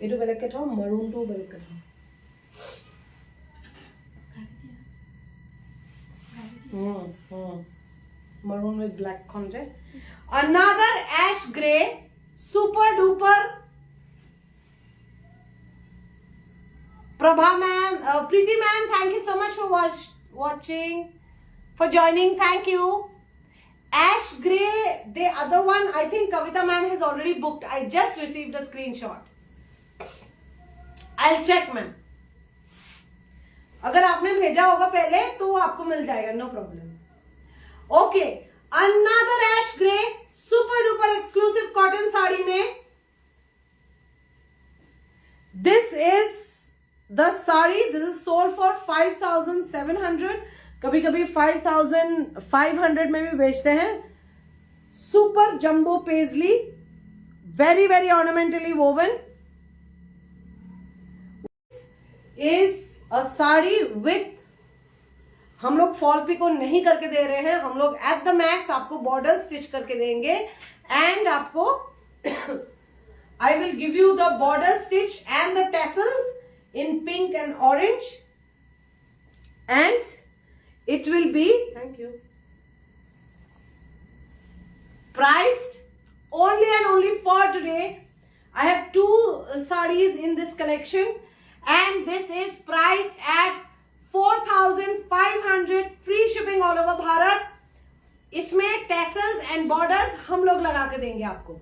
এইটো বেলেগকে থওঁ, মাৰুনটো বেলেগকে থওঁ। Maroon with black খন যে। Another ash gray, super duper. Prabha ma'am, Preeti ma'am, thank you so much for watching, for joining. Thank you. Ash gray, the other one, I think Kavita ma'am has already booked. I just received a screenshot. I'll check ma'am. अगर आपने भेजा होगा पहले तो आपको मिल जाएगा, no problem. Okay, another ash grey super duper exclusive cotton sari में. This is the sari. This is sold for 5,700. कभी कभी 5,500 में भी बेचते हैं. Super jumbo paisley, very very ornamentally woven. Is a sari with, हम लोग फॉल पिको नहीं करके दे रहे हैं, हम लोग एट द मैक्स आपको बॉर्डर स्टिच करके देंगे. एंड आपको I will give you the border stitch and the tassels in pink and orange. And it will B, thank you, priced only and only for today. I have 2 sarees in this collection and this is priced at 4,500, free shipping all over Bharat. इसमें tassels and borders हम लोग लगा के देंगे आपको.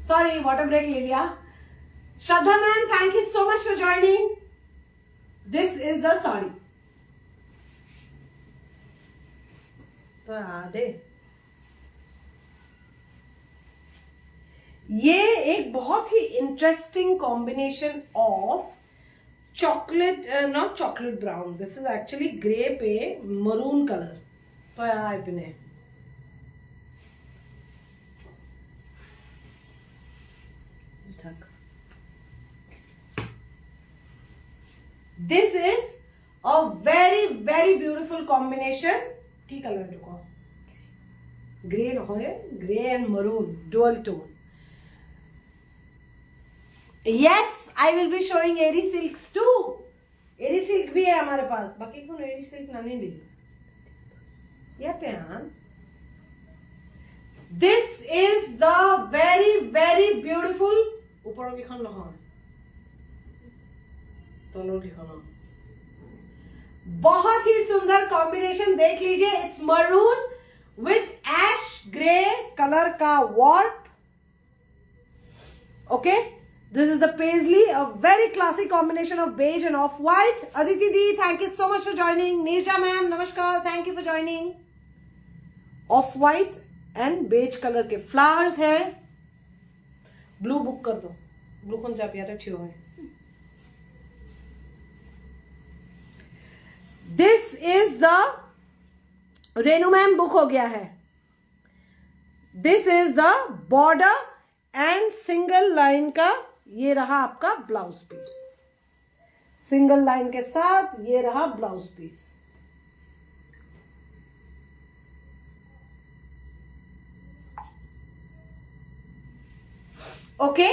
Sorry, water break ले लिया. Shraddha ma'am, thank you so much for joining. This is the sari. तो दे. ये एक बहुत ही interesting combination of chocolate, not chocolate brown, this is actually grey पे मरून कलर. तो यार इतने This is a very very beautiful combination. की कलर देखो, ग्रे हो है, grey and maroon dual tone. Yes, I will be showing eri silks too. Eri silk भी है हमारे पास. बाकी कौन एरी सिल्क ना नहीं दी या प्यान. This is the very very beautiful. ऊपर की खान लगा तलों की खाना. बहुत ही सुंदर कॉम्बिनेशन देख लीजिए. It's maroon with ash grey colour का warp. Okay, this is the paisley, a very classic combination of beige and off white. Aditi di, thank you so much for joining. Neerja ma'am नमस्कार, thank you for joining. Off white and beige colour के flowers है. Blue book कर दो, blue कौन सा प्यारा अच्छी हो. This is the Renu ma'am book हो गया है. This is the border and single line का, ये रहा आपका ब्लाउज पीस. सिंगल लाइन के साथ ये रहा blouse piece. Okay,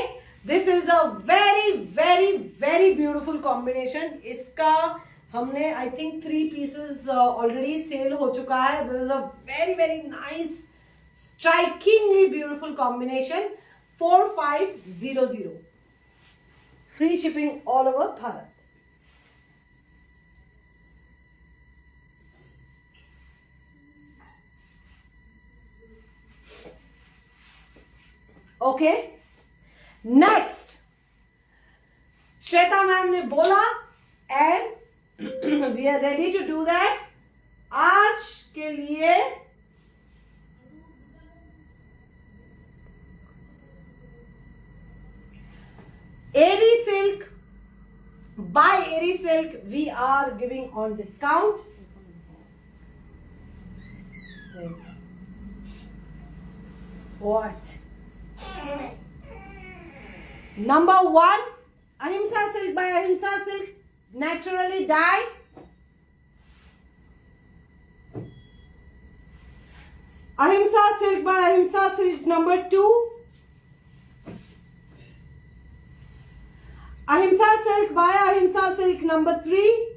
this is a very very very beautiful combination. इसका हमने I think 3 pieces already sell हो चुका है. This is a very very nice strikingly beautiful combination. 4500, free shipping all over Bharat. Okay, next Shweta ma'am ने बोला and we are ready to do that. आज के लिए Eri silk, by Eri silk we are giving on discount. What? Number 1, Ahimsa silk by Ahimsa silk, naturally dyed. Ahimsa silk by Ahimsa silk number 2. Ahimsa silk by Ahimsa silk number 3.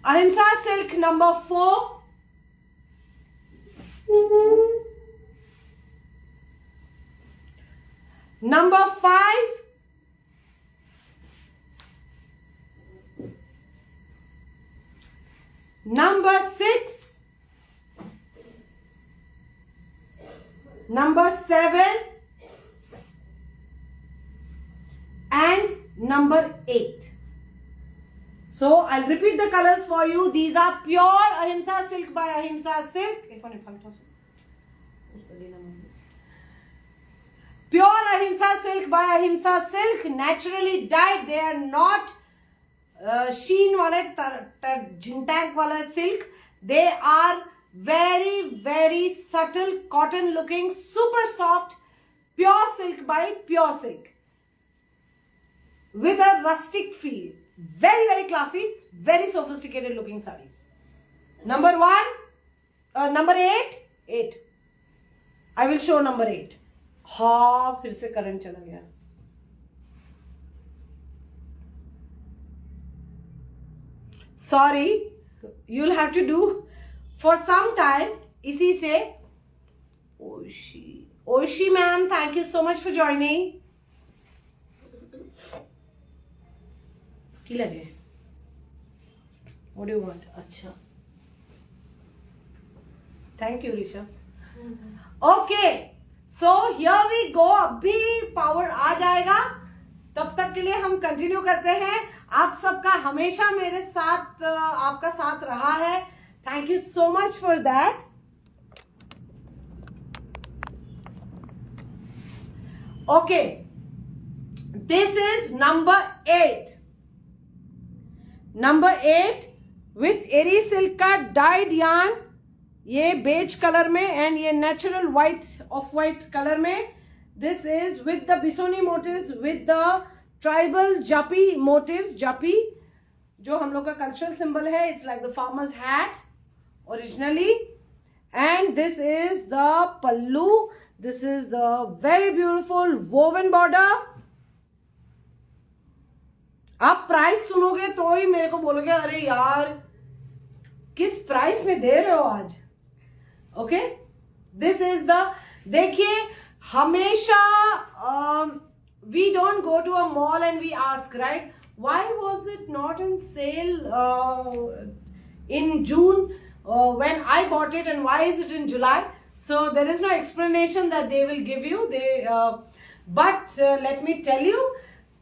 Ahimsa silk number 4. Number 5. Number 6. Number 7. And number 8. So I'll repeat the colors for you. These are pure Ahimsa silk by Ahimsa silk. Pure Ahimsa silk by Ahimsa silk, naturally dyed. They are not sheen wale jintank wala silk. They are very very subtle cotton looking, super soft, pure silk by pure silk with a rustic feel. Very very classy, very sophisticated looking sarees. Number 1, number 8. I will show number 8. हाँ फिर से current चला गया. Sorry, you'll have to do for some time. इसी से Oishi ma'am, thank you so much for joining. की लगे? What do you want? अच्छा. Thank you Risha. Okay, so here we go. अभी पावर आ जाएगा. तब तक के लिए हम कंटिन्यू करते हैं. आप सबका हमेशा मेरे साथ आपका साथ रहा है. Thank you so much for that. Okay, this is number 8. Number 8 with Eri silk का डाइड यार्न, ये बेज कलर में एंड ये natural white off white colour में. This is with the bisoni motifs, with the tribal japi motifs. Japi जो हम लोग का cultural symbol है. It's like the farmer's hat originally. And this is the pallu. This is the very beautiful woven border. आप price सुनोगे तो ही मेरे को बोलोगे अरे यार किस प्राइस में दे रहे हो आज. ओके, दिस इज द, देखिए हमेशा we don't go to a mall and we ask, right, why was it not in sale in June when I bought it, and why is it in July? So there is no explanation that they will give you. But let me tell you,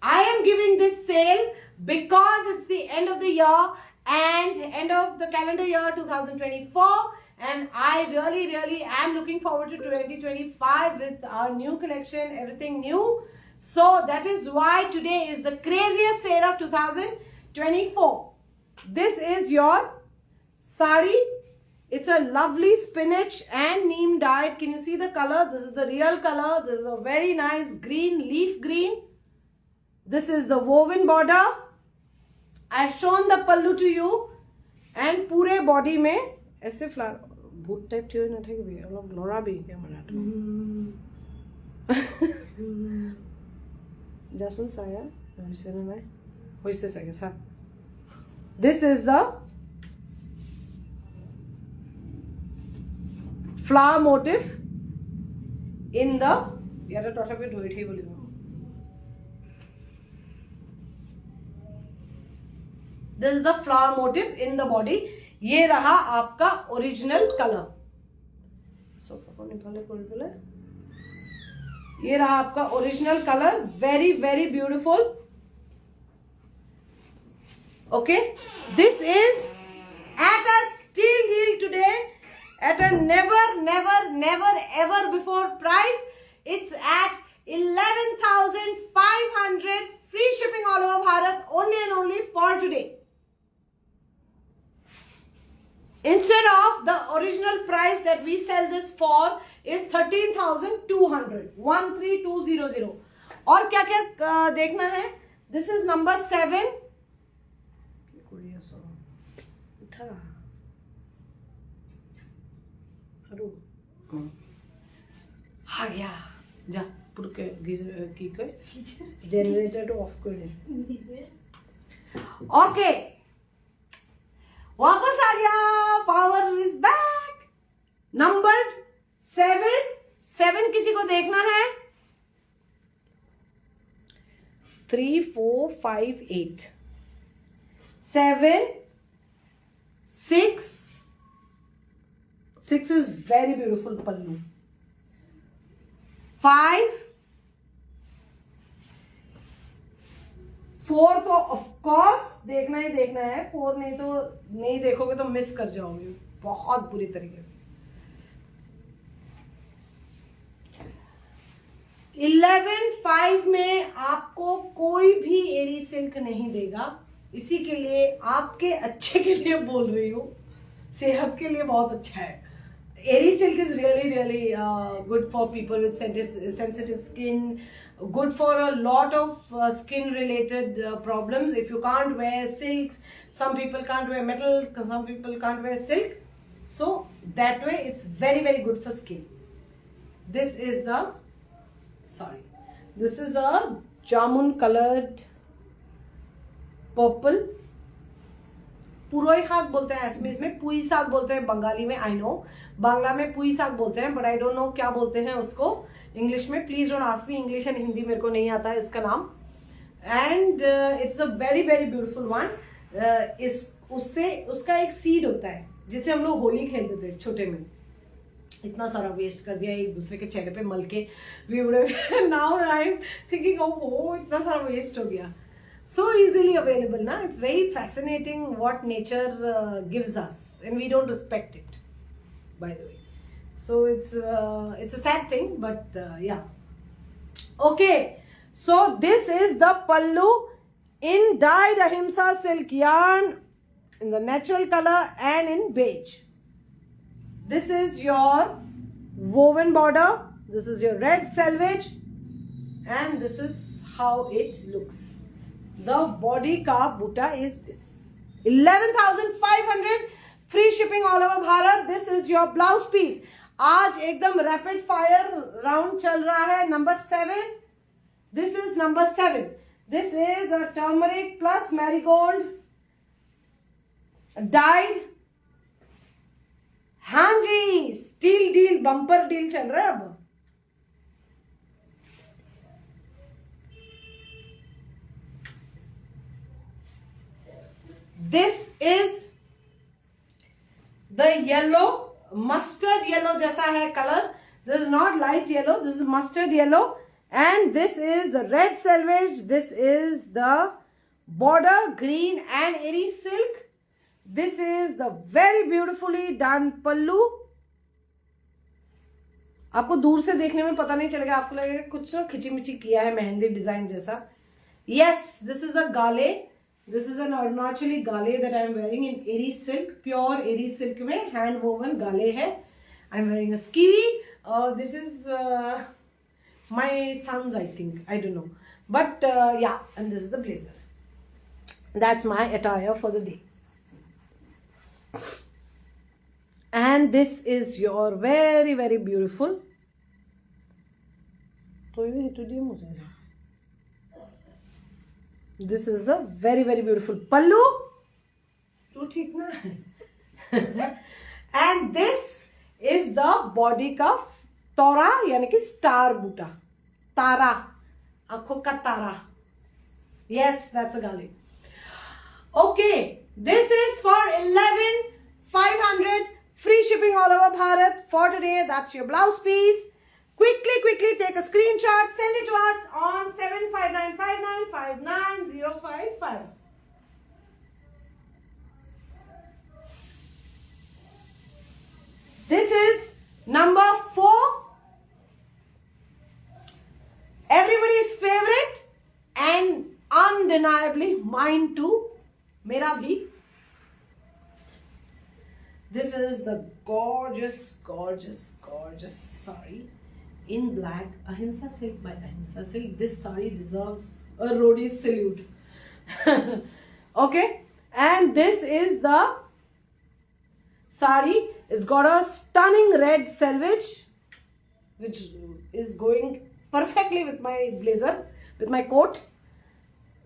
I am giving this sale because it's the end of the year and end of the calendar year 2024, and I really am looking forward to 2025 with our new collection, everything new. So that is why today is the craziest sale of 2024. This is your sari. It's a lovely spinach and neem dyed. Can you see the color? This is the real color. This is a very nice green, leaf green. This is the woven border. I have shown the pallu to you. And पूरे body में ऐसे flower भूत type थी ना, ठीक है अलग लोरा भी क्या मना जासून साया वैसे ना मैं वैसे सके सा. This is the flower motif in the यार टोटा पे ढोई थी बोली. This is the flower motif in the body. ये रहा आपका ओरिजिनल कलर. ये रहा आपका original colour. Very very beautiful. Okay, this is at a steal deal today, at a never ever before price. It's at 11,500 free shipping all over Bharat, only and only for today. Instead of the original price that we sell this for is 13,200, 13,200. और क्या क्या देखना है? This is number 7. आ गया जा পুরকে কি কই generator of করে ओके वापस आ गया पावर इज बैक नंबर 7 किसी को देखना है 3 4 5 8 7 6 6 is very beautiful pallu 5 4 तो ऑफ कोर्स देखना ही देखना है 4 नहीं तो नहीं देखोगे तो मिस कर जाओगे बहुत बुरी तरीके से 11 5 में आपको कोई भी एरी सिल्क नहीं देगा इसी के लिए आपके अच्छे के लिए बोल रही हूँ सेहत के लिए बहुत अच्छा है Eri silk is really good for people with sensitive skin good for a lot of skin related problems if you can't wear silks some people can't wear metal some people can't wear silk so that way it's very good for skin this is a jamun colored purple पुरोई शाक बोलते हैं Assamese में पुई साग बोलते हैं बंगाली में I know Bangla में पुई साग बोलते हैं बट आई डोंट नो क्या बोलते हैं उसको इंग्लिश में please don't ask me English and Hindi मेरे को नहीं आता है इसका नाम and it's a very beautiful one इस उससे उसका एक सीड होता है जिससे हम लोग होली खेलते थे छोटे में इतना सारा वेस्ट कर दिया एक दूसरे के चेहरे पे मल के नाउ आई एम थिंकिंग ओ इतना सारा वेस्ट हो गया so easily available na it's very fascinating what nature gives us and we don't respect it by the way so it's a sad thing but yeah okay so this is the pallu in dyed ahimsa silk yarn in the natural color and in beige this is your woven border this is your red selvage and this is how it looks the body ka buta is this 11,500 free shipping all over Bharat this is your blouse piece आज एकदम rapid fire round चल रहा है number 7 this is number 7 this is a turmeric plus marigold died हाँ जी steal deal bumper deal चल रहा है अब This is the yellow, mustard yellow जैसा है color. This is not light yellow. This is mustard yellow, and this is the red selvage. This is the border green and airy silk. This is the very beautifully done pallu. आपको दूर से देखने में पता नहीं चलेगा आपको लगेगा कुछ ना खिंची-मिची किया है मेहंदी डिजाइन जैसा. Yes, this is a gale. This is an Arunachali gale that I am wearing in airy silk, pure airy silk में hand woven gale है. I am wearing a skiwi. This is my son's, I think. I don't know, but yeah, and this is the blazer. That's my attire for the day. And this is your very beautiful. तो ये हिटोडियम हो जाएगा. This is the very beautiful pallu. तो ठीक ना and this is the body का तोरा यानी कि स्टार बूटा तारा आंखों का तारा. Yes, that's a gale. Okay, this is for 11,500 free shipping all over Bharat for today. That's your blouse piece. Quickly take a screenshot, send it to us on 7595959055. This is number 4. Everybody's favorite and undeniably mine too. Mera bhi. This is the gorgeous sari. In black, Ahimsa silk by Ahimsa silk. This saree deserves a roadie's salute. Okay, and this is the sari. It's got a stunning red selvage, which is going perfectly with my blazer, with my coat.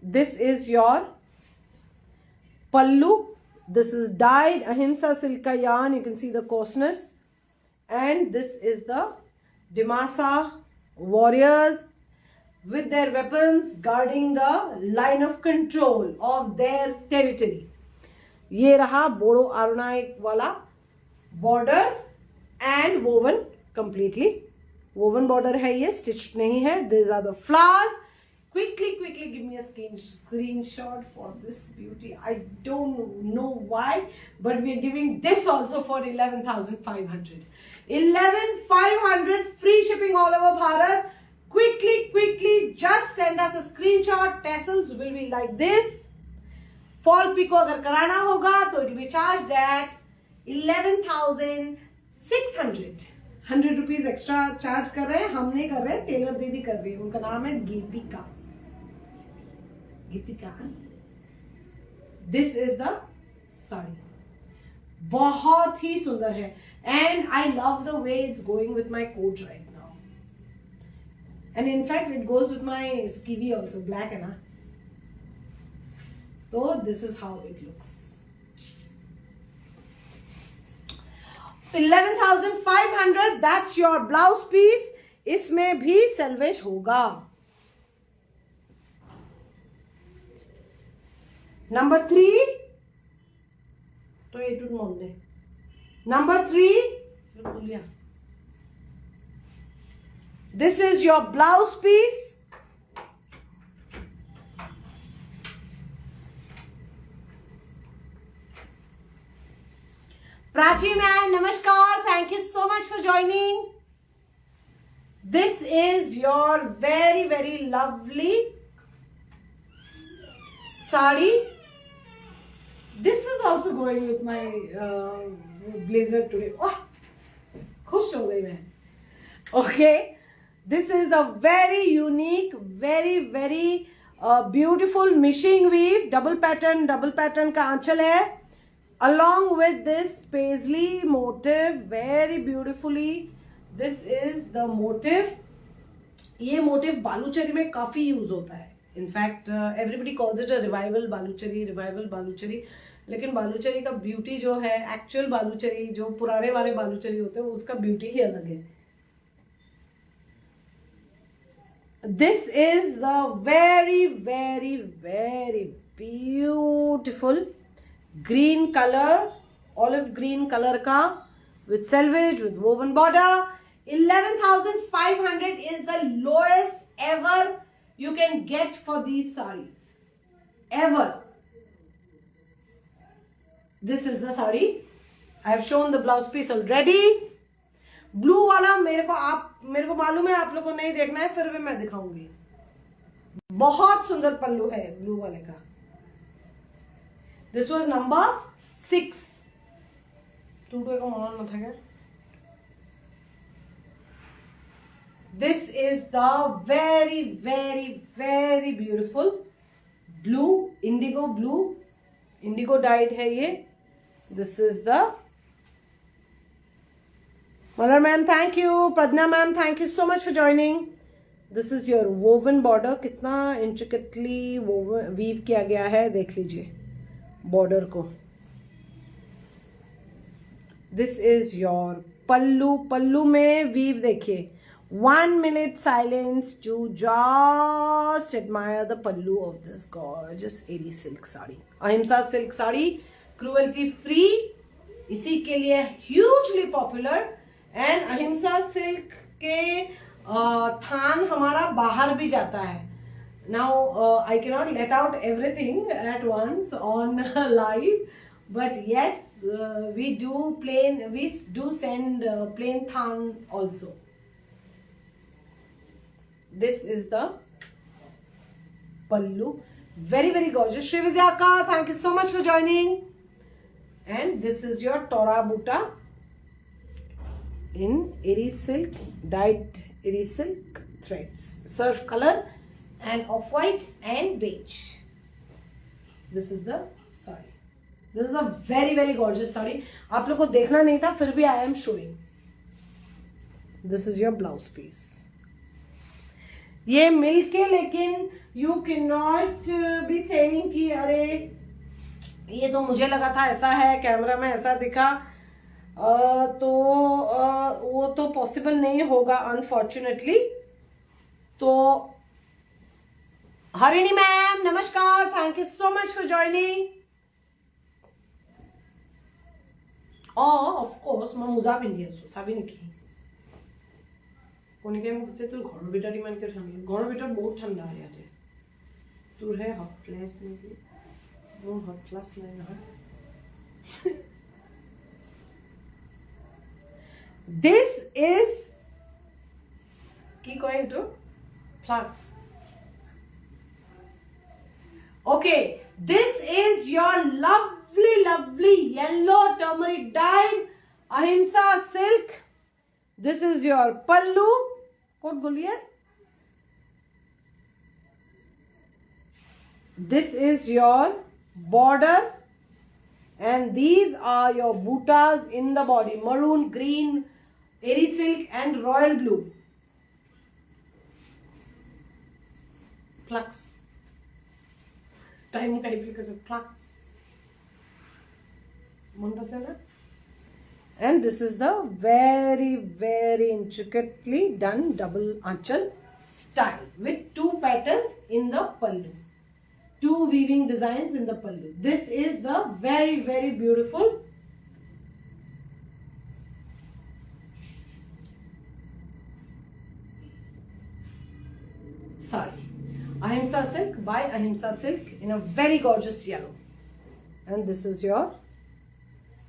This is your pallu. This is dyed Ahimsa silk ka yarn. You can see the coarseness. And this is the Dimasa warriors with their weapons guarding the line of control of their territory. ये रहा बोडो आरुनाइक वाला border and woven completely woven border है ये, stitched नहीं है. This are the flowers. Quickly give me a screenshot for this beauty. I don't know why, but we are giving this also for 11,500. 11,500 free shipping all over Bharat. Quickly, just send us a screenshot. Tassels will be like this. Fall pico अगर कराना होगा तो it will be charged at 11,600. 100 rupees extra charge कर रहे हैं. हम नहीं कर रहे हैं, टेलर दीदी कर रही है. उनका नाम है Geetika. This is the sari. बहुत ही सुंदर है. And I love the way it's going with my coat right now. And in fact it goes with my skivvy also. Black है ना, तो this is how it looks. 11,500. That's your blouse piece. इसमें भी salvage होगा. Number 3, तो ये टूट मोड़े. Number 3, this is your blouse piece. Prachi ma'am, namaskar. Thank you so much for joining. This is your very lovely sari. This is also going with my blazer today. Oh, खुश हो गई मैं. Okay, this is a very unique, very beautiful mishing weave. double pattern का आंचल है. Along with this paisley motif, very beautifully. This is the motif. ये motif Baluchari में काफी use होता है. In fact everybody calls it a revival Baluchari. लेकिन बालूचरी का beauty जो है, एक्चुअल बालूचरी जो पुराने वाले बालूचरी होते हैं, उसका ब्यूटी ही अलग है. This is the very beautiful green colour, olive green colour का, with selvedge, with woven border. 11,500 is the lowest ever you can get for these sarees ever. This is the saree. I have shown the blouse piece already. Blue वाला मेरे को मालूम है आप लोगों को नहीं देखना है, फिर भी मैं दिखाऊंगी. बहुत सुंदर पल्लू है ब्लू वाले का. This was number 6. टूटे का मान मत है. This is the very beautiful blue, indigo dyed है ये. This is the Mother ma'am, thank you. Pradna ma'am, thank you so much for joining. This is your woven border. कितना intricately weave किया गया है, देख लीजिए border को. This is your पल्लू में weave देखिए. 1 minute silence to just admire the pallu of this gorgeous Eri silk sari. Ahimsa silk sari, cruelty free, इसी के लिए hugely popular. And Ahimsa silk के थान हमारा बाहर भी जाता है. Now I cannot let out everything at once on live, but yes, we do send plain than also. This is the pallu. Very gorgeous. Shri Vidyaka, thank you so much for joining. And this is your Tora Buta in Eri silk, dyed Eri silk threads. Surf color and off-white and beige. This is the sari. This is a very very gorgeous sari. आप लोग को देखना नहीं था, फिर भी I am showing. This is your blouse piece. ये मिलके, लेकिन you can not be saying कि अरे ये तो मुझे लगा था ऐसा है, कैमरा में ऐसा दिखा. तो वो तो पॉसिबल नहीं होगा अनफॉर्चुनेटली. तो हरिणी मैम नमस्कार, thank you so much for joining. Of course মই মোজা পিন্ধি আছো, চাবি নেকি? কণিকাই মোক কৈছে তোৰ ঘৰৰ ভিতৰত ইমানকৈ ঠাণ্ডা. ঘৰৰ ভিতৰত বহুত ঠাণ্ডা ইয়াতে. তোৰহে হট প্লেচ নেকি? মোৰ হট প্লাছ নাই নহয়. দিছ ইজ কি কয় এইটো? Flux. Okay, this is your lovely yellow turmeric dyed Ahimsa silk. This is your pallu. Kod boliye? This is your border, and these are your buttas in the body: maroon, green, airy silk, and royal blue. Flux. Time ka because of flux. Montasena. And this is the very intricately done double anchal style with 2 patterns in the pallu. 2 weaving designs in the pallu. This is the very beautiful sari. Ahimsa silk by Ahimsa silk in a very gorgeous yellow. And this is your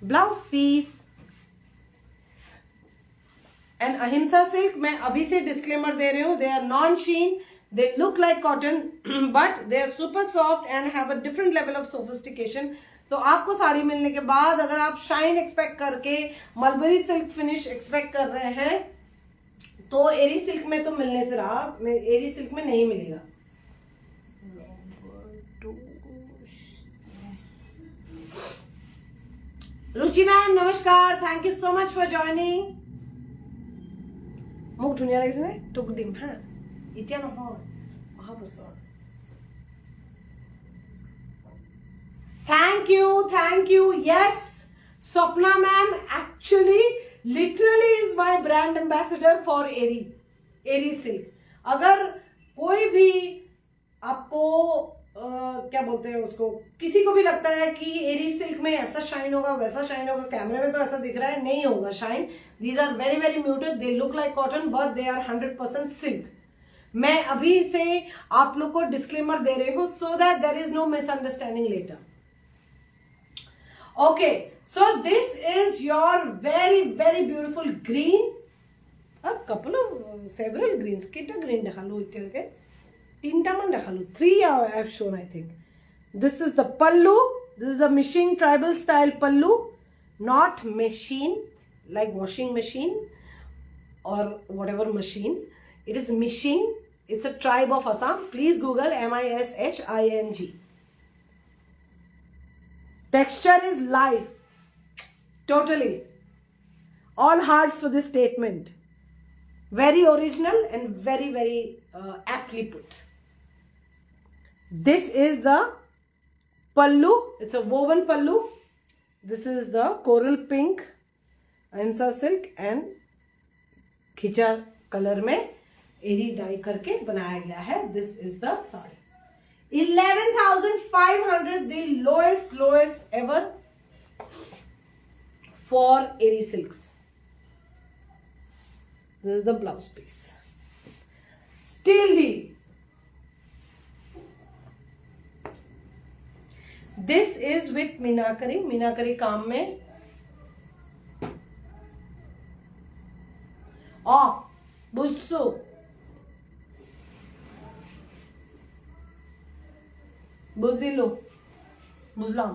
blouse piece. And Ahimsa silk, मैं अभी से disclaimer दे रही हूँ, they are non-sheen, they look like cotton, but they are super soft and have a different level of sophistication. तो आपको साड़ी मिलने के बाद अगर आप शाइन एक्सपेक्ट करके मलबरी सिल्क फिनिश एक्सपेक्ट कर रहे हैं, तो एरी सिल्क में तो मिलने से रहा, एरी सिल्क में नहीं मिलेगा. रुचि मैम नमस्कार, thank you so much for joining. মোক ধুনীয়া লাগিছে নে? তোক দিম হা, এতিয়া নহয়, অহা বছৰ. Thank you. Yes, Swapna ma'am actually literally is my brand ambassador for eri silk. अगर कोई भी आपको क्या बोलते हैं उसको, किसी को भी लगता है कि एरी सिल्क में ऐसा शाइन होगा वैसा शाइन होगा, कैमरे में तो ऐसा दिख रहा है, नहीं होगा shine. These are very muted, they look like cotton but they are 100% silk. मैं अभी से आप लोग को डिस्क्लेमर दे रही हूं so that there is no misunderstanding later. Okay, so this is your very beautiful green. a couple of several greens. Kita green dekhalu ityalke. Tinta man dekhalu. 3 I have shown, I think. This is the pallu. This is a machine tribal style pallu, not machine like washing machine or whatever machine. It is mishing. It's a tribe of Assam. Please Google MISHING. Texture is live. Totally. All hearts for this statement. Very original and very aptly put. This is the pallu. It's a woven pallu. This is the coral pink Ahimsa silk and खिंचा colour में एरी die करके बनाया गया है. This is the sari. 11,500, the lowest ever for eri silks. This is the blouse piece. Steel deal. This is with meenakari. Meenakari काम में बुझसो बुझिलो बुझलाम.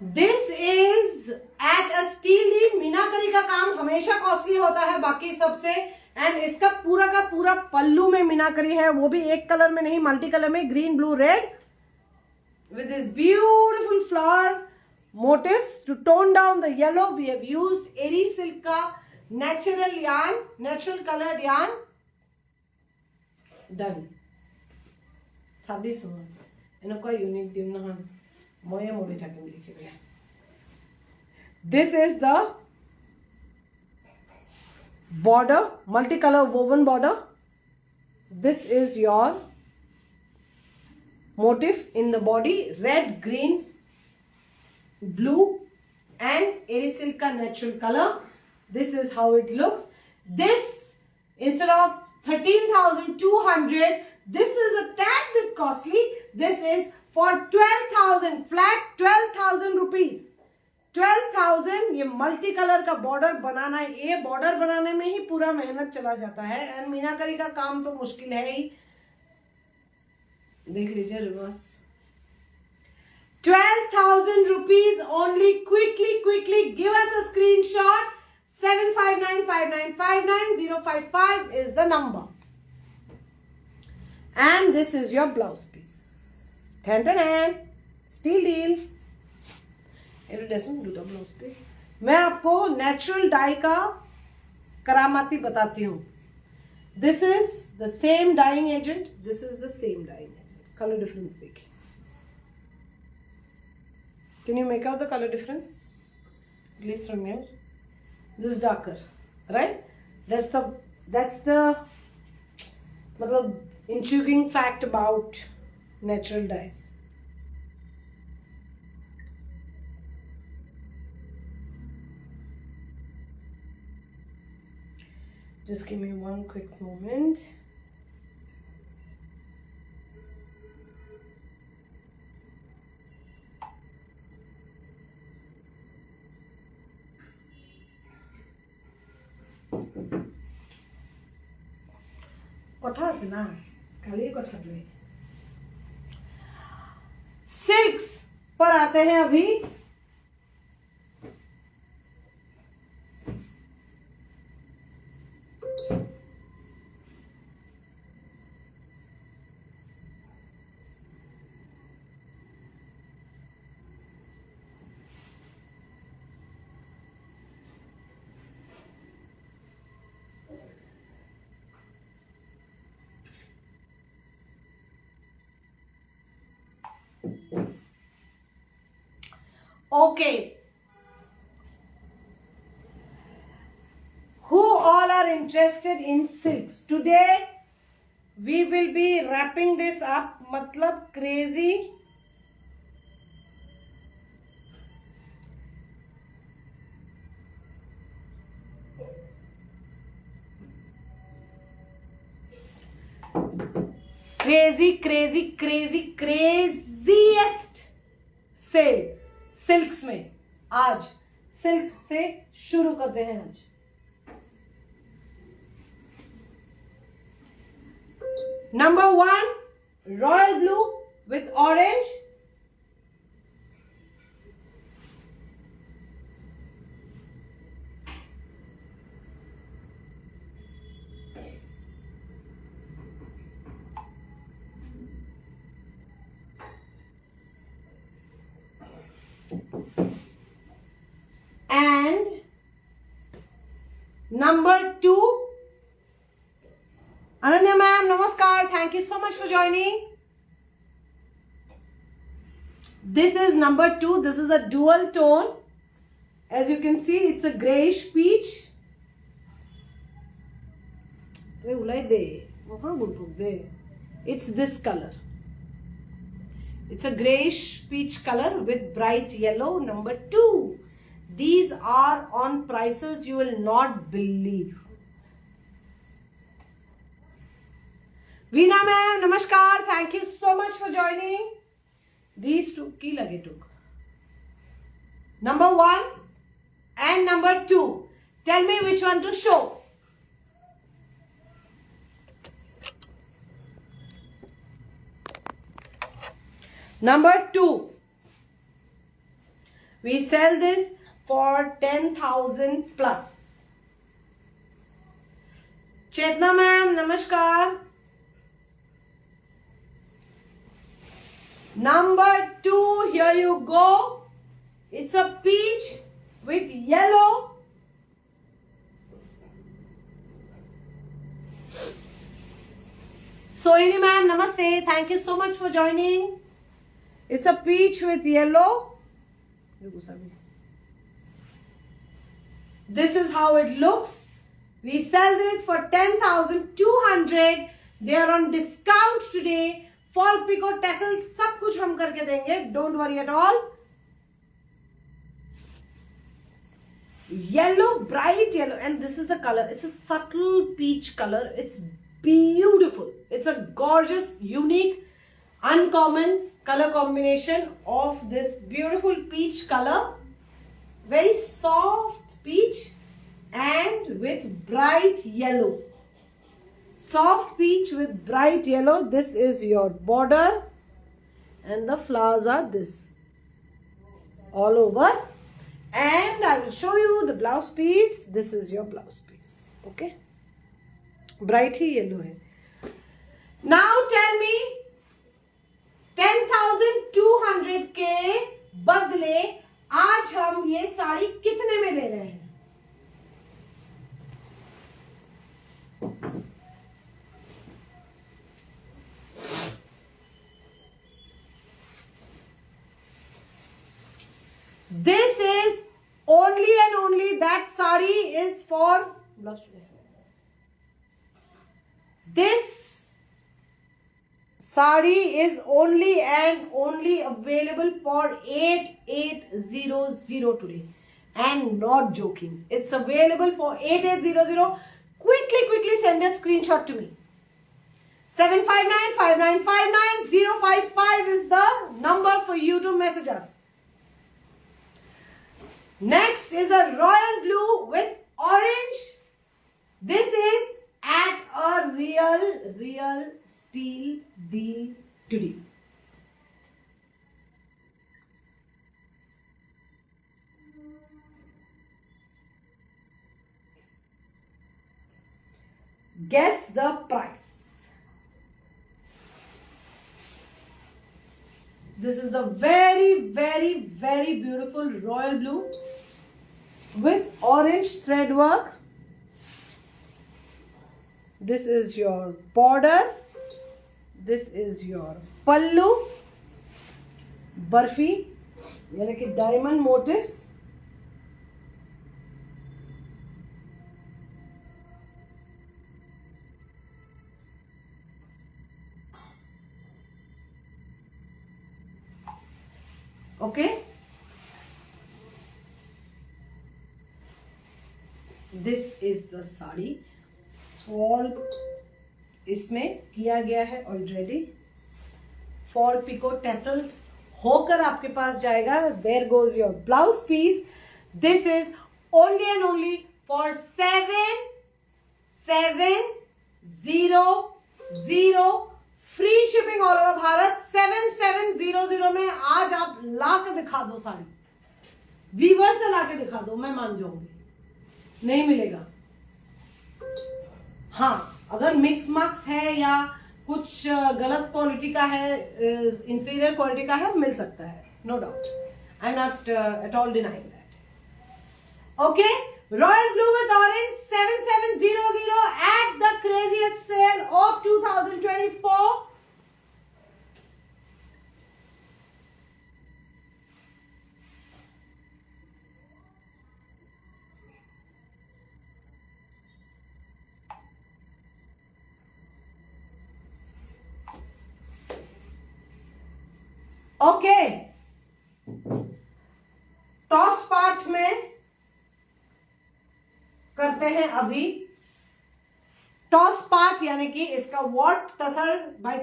This is at a steal deal. Meenakari का काम हमेशा कॉस्टली होता है बाकी सबसे. एंड इसका पूरा का पूरा पल्लू में मीनाकरी है, वो भी एक कलर में नहीं, मल्टी कलर में, green blue red. with this beautiful flower motifs. To tone down the yellow, we have used Eri Silk ka natural yarn, natural colored yarn. Done. Sabdi suno. Eno ko unique dim na han. Moya mo beta ke likhe gaya. This is the border, multicolor woven border. This is your motif in the body, red, green, blue and Eri Silk ka natural color. This is how it looks. This, instead of 13,200, this is a tad bit costly. This is for 12,000 flat, 12,000 rupees. 12,000. ये multi colour का border बनाना है. ये border बनाने में ही पूरा मेहनत चला जाता है. एंड मीनाकरी का काम तो मुश्किल है ही. देख लीजिए reverse. 12,000 rupees only. Quickly give us a screenshot. 7595959055 is the number. And this is your blouse piece. Tan. Steel deal. Every doesn't do the blouse piece. मैं आपको नेचुरल डाई का करामाती बताती हूँ. This is the same dyeing agent. This is the same dyeing agent. Color difference देखिए. Can you make out the color difference? At least from here. This is darker, right? That's the मतलब intriguing fact about natural dyes. Just give me one quick moment. কথা আছে না खाली কথা ले. Silks पर आते हैं अभी. Okay. Who all are interested in silks? Today we will be wrapping this up. मतलब crazy. Craziest सेल सिल्क्स में. आज सिल्क से शुरू करते हैं. आज number 1 royal blue with orange. And number 2, Ananya ma'am, namaskar. Thank you so much for joining. This is number 2. This is a dual tone. As you can see, it's a grayish peach. It's this color. It's a grayish peach color with bright yellow. Number 2. These are on prices you will not believe. Veena ma'am, namaskar. Thank you so much for joining. These two ki lage took. Number 1 and number 2. Tell me which one to show. Number 2. We sell this for 10,000 plus. Chetna ma'am, namaskar. Number 2, here you go. It's a peach with yellow. Sohini ma'am, namaste. Thank you so much for joining. It's a peach with yellow. This is how it looks. We sell this for 10,200. They are on discount today. Fall pico tassels सब कुछ हम करके देंगे. Don't worry at all. Yellow, bright yellow, and this is the color. It's a subtle peach color. It's beautiful. It's a gorgeous, unique, uncommon color combination of this beautiful peach color. Very soft peach and with bright yellow. Soft peach with bright yellow. This is your border and the flowers are this all over. And I will show you the blouse piece. This is your blouse piece. Okay. Bright he yellow है. Now tell me 10,200 के बदले आज हम ये साड़ी कितने में ले रहे हैं? This is only and only that sari is for this sari is only and only available for 8800 today, and not joking, it's available for 8800. Quickly send a screenshot to me. 759-5959-055 is the number for you to message us. Next is a royal blue with orange. This is at a real steal deal today. Guess the price. This is the very beautiful royal blue with orange thread work. This is your border. This is your pallu. Barfi यानी कि diamond motifs. Okay. This is the sari. Fall इसमें किया गया है already. Fall pico tassels होकर आपके पास जाएगा. There goes your blouse piece. This is only and only for 7700. Free shipping all over Bharat. 7700 में आज आप ला के दिखा दो साड़ी. वीवर से ला के दिखा दो, मैं मान जाऊंगी. नहीं मिलेगा. हाँ, अगर मिक्स मार्क्स है या कुछ गलत क्वालिटी का है, इंफीरियर क्वालिटी का है, मिल सकता है. No doubt. I am not at all denying that. Okay. Royal blue with orange 7700 at the craziest sale of 2024. Okay. टॉस पार्ट में करते हैं अभी. टॉस पार्ट यानी कि इसका वॉट तसर भाई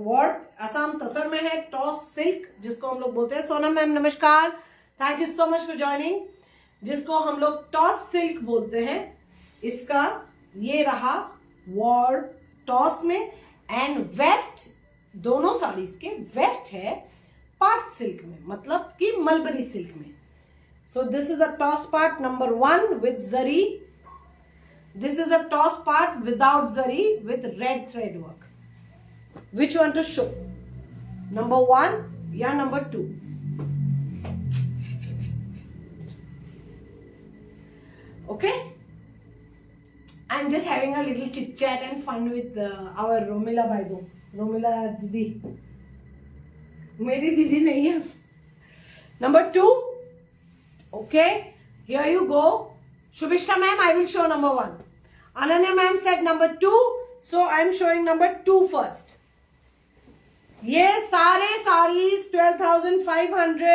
वॉट असम तसर में है. टॉस सिल्क जिसको हम लोग बोलते हैं. सोनम मैम नमस्कार. Thank you so much for joining. जिसको हम लोग टॉस सिल्क बोलते हैं. इसका ये रहा वॉट टॉस में. एंड वेफ्ट दोनों साड़ीज के वेफ्ट है पार्ट सिल्क में, मतलब कि मलबरी सिल्क में. सो this is a toss part number 1 with zari. This is a toss part without zari with red thread work. Which one two show? Number 1 या number 2? Okay, I'm just having a little chit chat and fun with our Romila Baibo. Romila दीदी, मेरी दीदी नहीं है. Number 2. Okay, here you go. Shubhishta ma'am, I will show number 1. Ananya ma'am said number 2, so I'm showing number 2 first. ये सारे साड़ीज 12,500,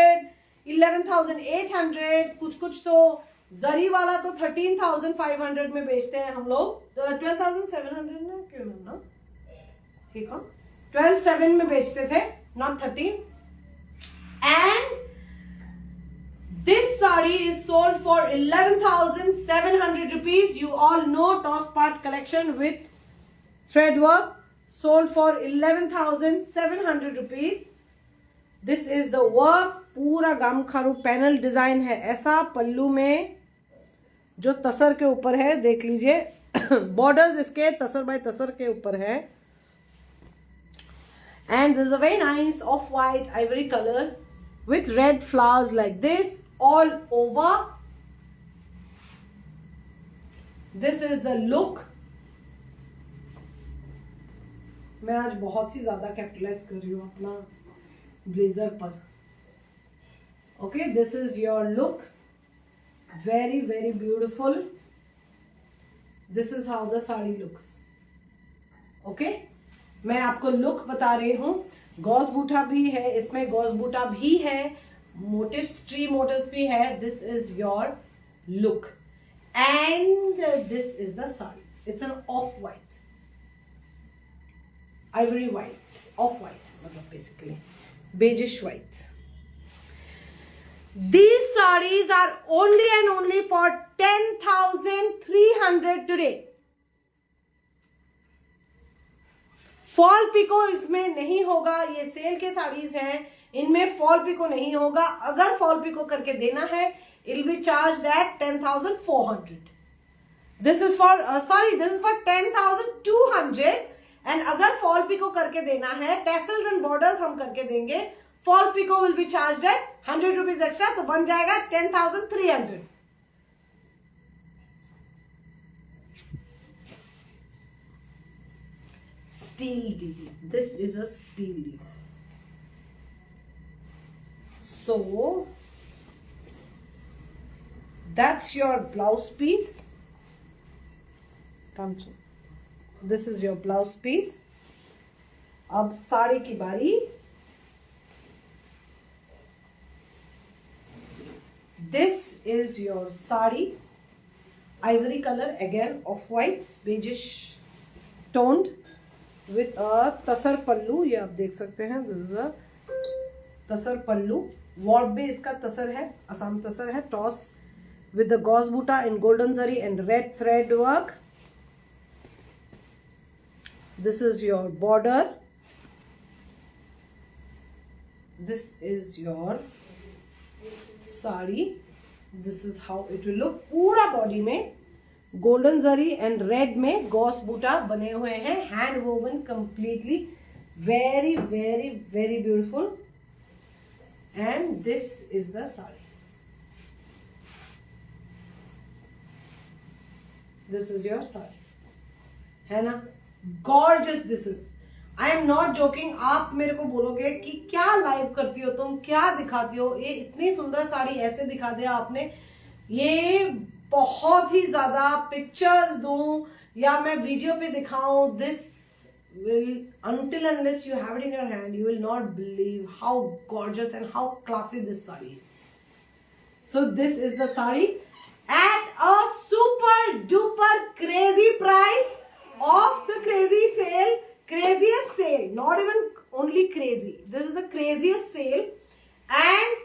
11,800, कुछ तो जरी वाला तो 13,500 में बेचते हैं हम लोग. तो 12,700 ना क्यों ना, ठीक है, 12,700 में बेचते थे, not 13. And this sari is sold for 11,700 rupees. You all know toss part collection with thread work, sold for 11,700 rupees. This is the work. पूरा गामखारू पैनल डिजाइन है ऐसा, पल्लू में जो तसर के ऊपर है, देख लीजिए. बॉर्डर्स इसके तसर बाय तसर के ऊपर है. And this is a very nice off-white ivory color with red flowers like this all over. This is the look. मैं आज बहुत ही ज्यादा कैपिटलाइज कर रही हूँ अपना ब्लेजर पर. Okay, this is your look, very very beautiful. This is how the sari looks. Okay, मैं आपको लुक बता रही हूँ. गॉस बूटा भी है इसमें, गॉस बूटा भी है, मोटिव्स, ट्री मोटिव्स भी है. This is your look and this is the sari. It's an of white, ivory white, off white, मतलब basically beigeish white. These sarees are only and only for 10,300 today. Fall picot इसमें नहीं होगा. ये cell के साड़ीज हैं, इनमें फॉल पिको नहीं होगा. अगर फॉल पिको करके देना है, it will be charged at 10,400. This is for this is for 10,200. And अगर फॉल पिको करके देना है, टेसल्स एंड बॉर्डर्स हम करके देंगे, fall picot will be charge at 100 rupees extra, तो बन जाएगा 10,300. Steal deal, this is a steal deal. So that's your blouse piece. This is your blouse piece. अब साड़ी की बारी. This is your sari, ivory color again, off white, beigeish toned with a tussar पल्लू. ये आप देख सकते हैं, this is a tussar pallu. Warp भी इसका तसर है, असम तसर है. Toss with the gauze boota in golden zari and red thread work. This is your border. This is your sari. This is how it will look. पूरा बॉडी में golden zari and red में Gauss बूटा बने हुए हैं, hand woven completely. Very very very beautiful. And this is the sari. This is your sari, है ना. Gorgeous this is. I am not joking. आप मेरे को बोलोगे कि क्या लाइव करती हो तुम, क्या दिखाती हो, ये इतनी सुंदर साड़ी ऐसे दिखा दिया आपने. ये बहुत ही ज्यादा पिक्चर्स दूं या मैं वीडियो पे दिखाऊं, this will, until unless you have it in your hand, you will not believe how gorgeous and how classy this saree is. So this is the saree at a super duper crazy price of the crazy sale, craziest sale, not even only crazy, this is the craziest sale, and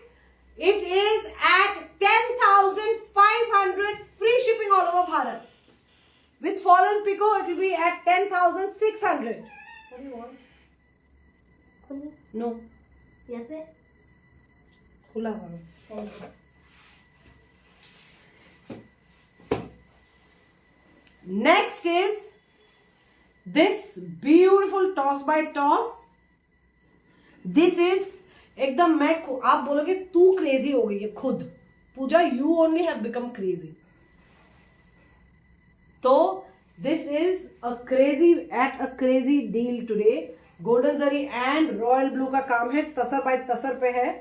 it is at 10,500 free shipping all over Bharat. With fall and pico it will be at 10,600. What do you want? No. Yes. खुला करो. Next is this beautiful toss by toss this is एकदम आप बोलोगे तू crazy हो गई है खुद Puja, you only have become crazy. तो this is a crazy deal today. Golden zari and royal blue का काम है, तसर बाय तसर पे है.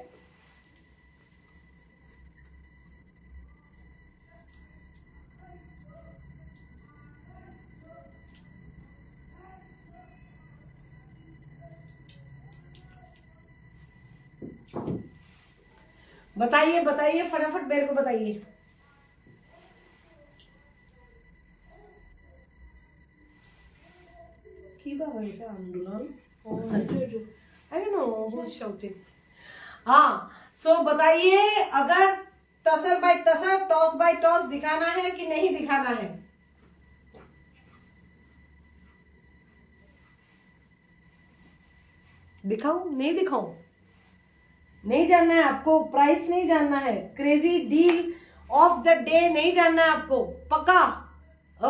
बताइए बताइए फटाफट मेरे को बताइए. हाँ, सो बताइए अगर तसर by tasar, toss by toss दिखाना है कि नहीं दिखाना है. दिखाऊं नहीं दिखाऊं? नहीं जानना है आपको, प्राइस नहीं जानना है, crazy deal of the day नहीं जानना है आपको, पक्का?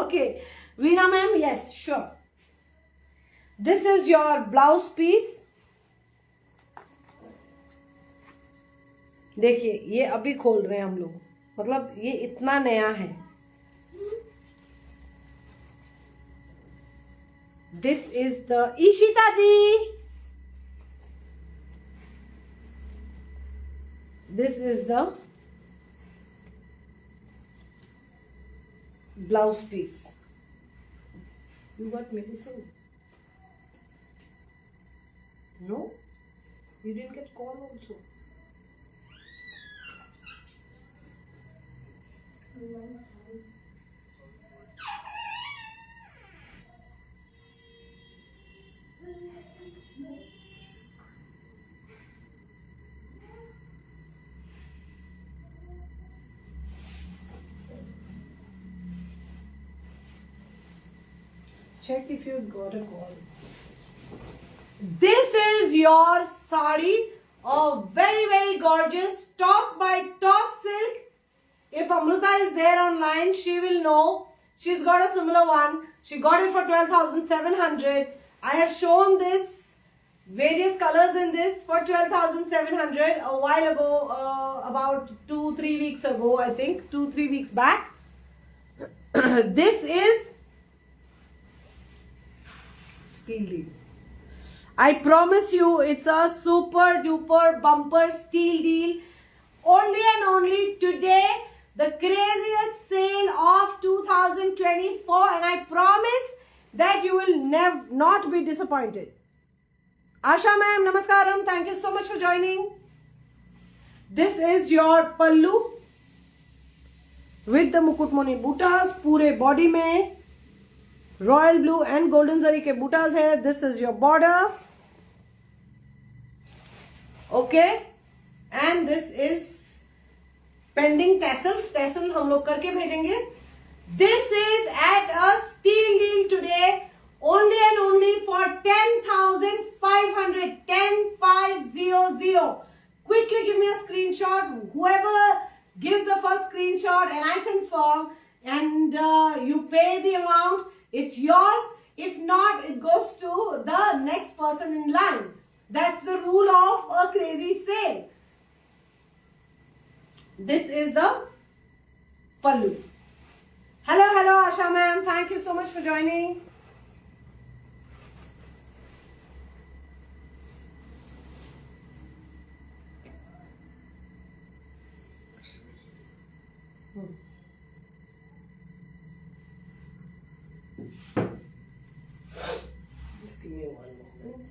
Okay Veena ma'am, yes sure. This is your blouse piece. देखिए ये अभी खोल रहे हैं हम लोग, मतलब ये इतना नया है. This is the Ishita the. This is the blouse piece. You got medicine? No? You didn't get call also? Check if you got a call. This is your sari, a very gorgeous toss by toss silk. If Amruta is there online, she will know. She's got a similar one. She got it for 12,700. I have shown this various colors in this for 12,700 a while ago, about 2-3 weeks ago, I think 2-3 weeks back. This is steel deal. I promise you it's a super duper bumper steel deal. Only and only today, the craziest sale of 2024, and I promise that you will not be disappointed. Asha ma'am, namaskaram. Thank you so much for joining. This is your pallu with the Mukutmani bootas, पूरे body में royal blue and golden जरी के बूटास है. This is your border. Okay, and this is pending tassels. Tassel हम लोग करके भेजेंगे. This is at a steal deal today, only and only for 10,500. 10,500. Quickly give me a screenshot. Whoever gives the first screenshot and I confirm, and you pay the amount, it's yours. If not, it goes to the next person in line. That's the rule of a crazy sale. This is the pallu. Hello Asha ma'am. Thank you so much for joining. Just give me one moment.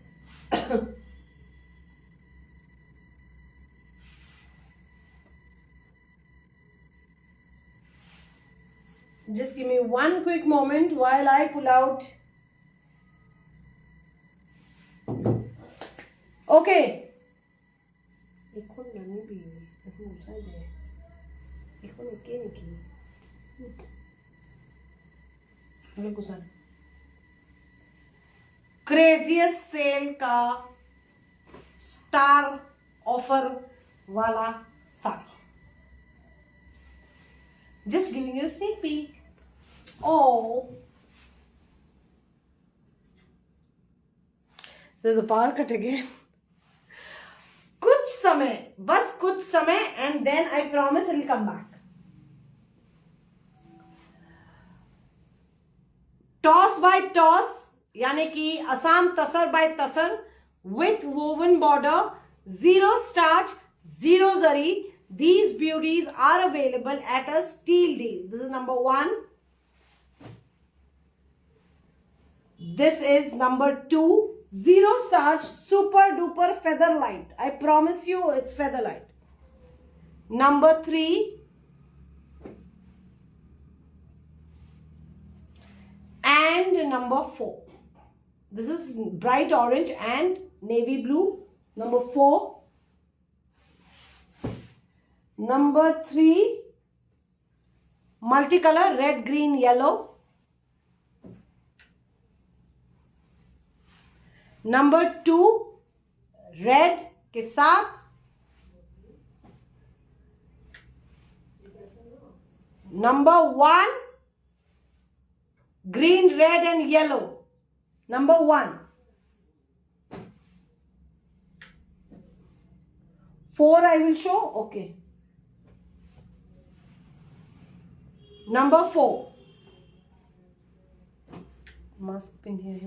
Just give me one quick moment while I pull out. Okay. Craziest sale का star offer वाला sari. Just giving you a sneak peek. Oh, there's a power cut again. समय, बस कुछ समय, and then I promise I will come back. Toss by toss यानी कि Assam tussar by tussar with woven border, zero starch, zero zari. These beauties are available at a steal deal. This is number 1. This is number 2. Zero starch, super duper feather light. I promise you it's feather light. Number 3. And number 4. This is bright orange and navy blue. Number 4. Number 3. Multicolor red, green, yellow. Number 2. Red के साथ. Number 1. Green, red and yellow. Number 1. 4 I will show. Okay. Number 4. Mask pin here.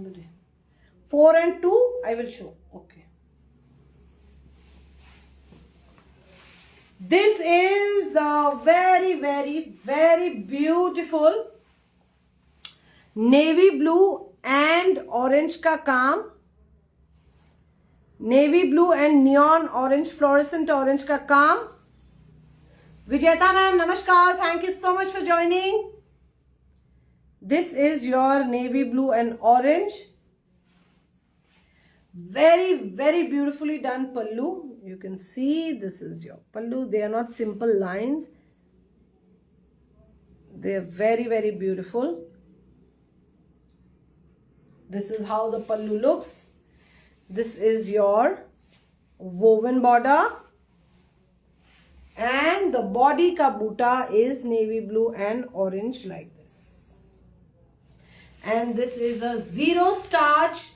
4 and 2 I will show. Okay. This is the very, very, very beautiful navy blue and orange का काम. Navy blue and neon orange, fluorescent orange का काम. विजेता ma'am नमस्कार, thank you so much for joining. This is your navy blue and orange. Very very beautifully done pallu. You can see this is your pallu. They are not simple lines. They are very very beautiful. This is how the pallu looks. This is your woven border and the body ka buta is navy blue and orange like this. And this is a zero starch,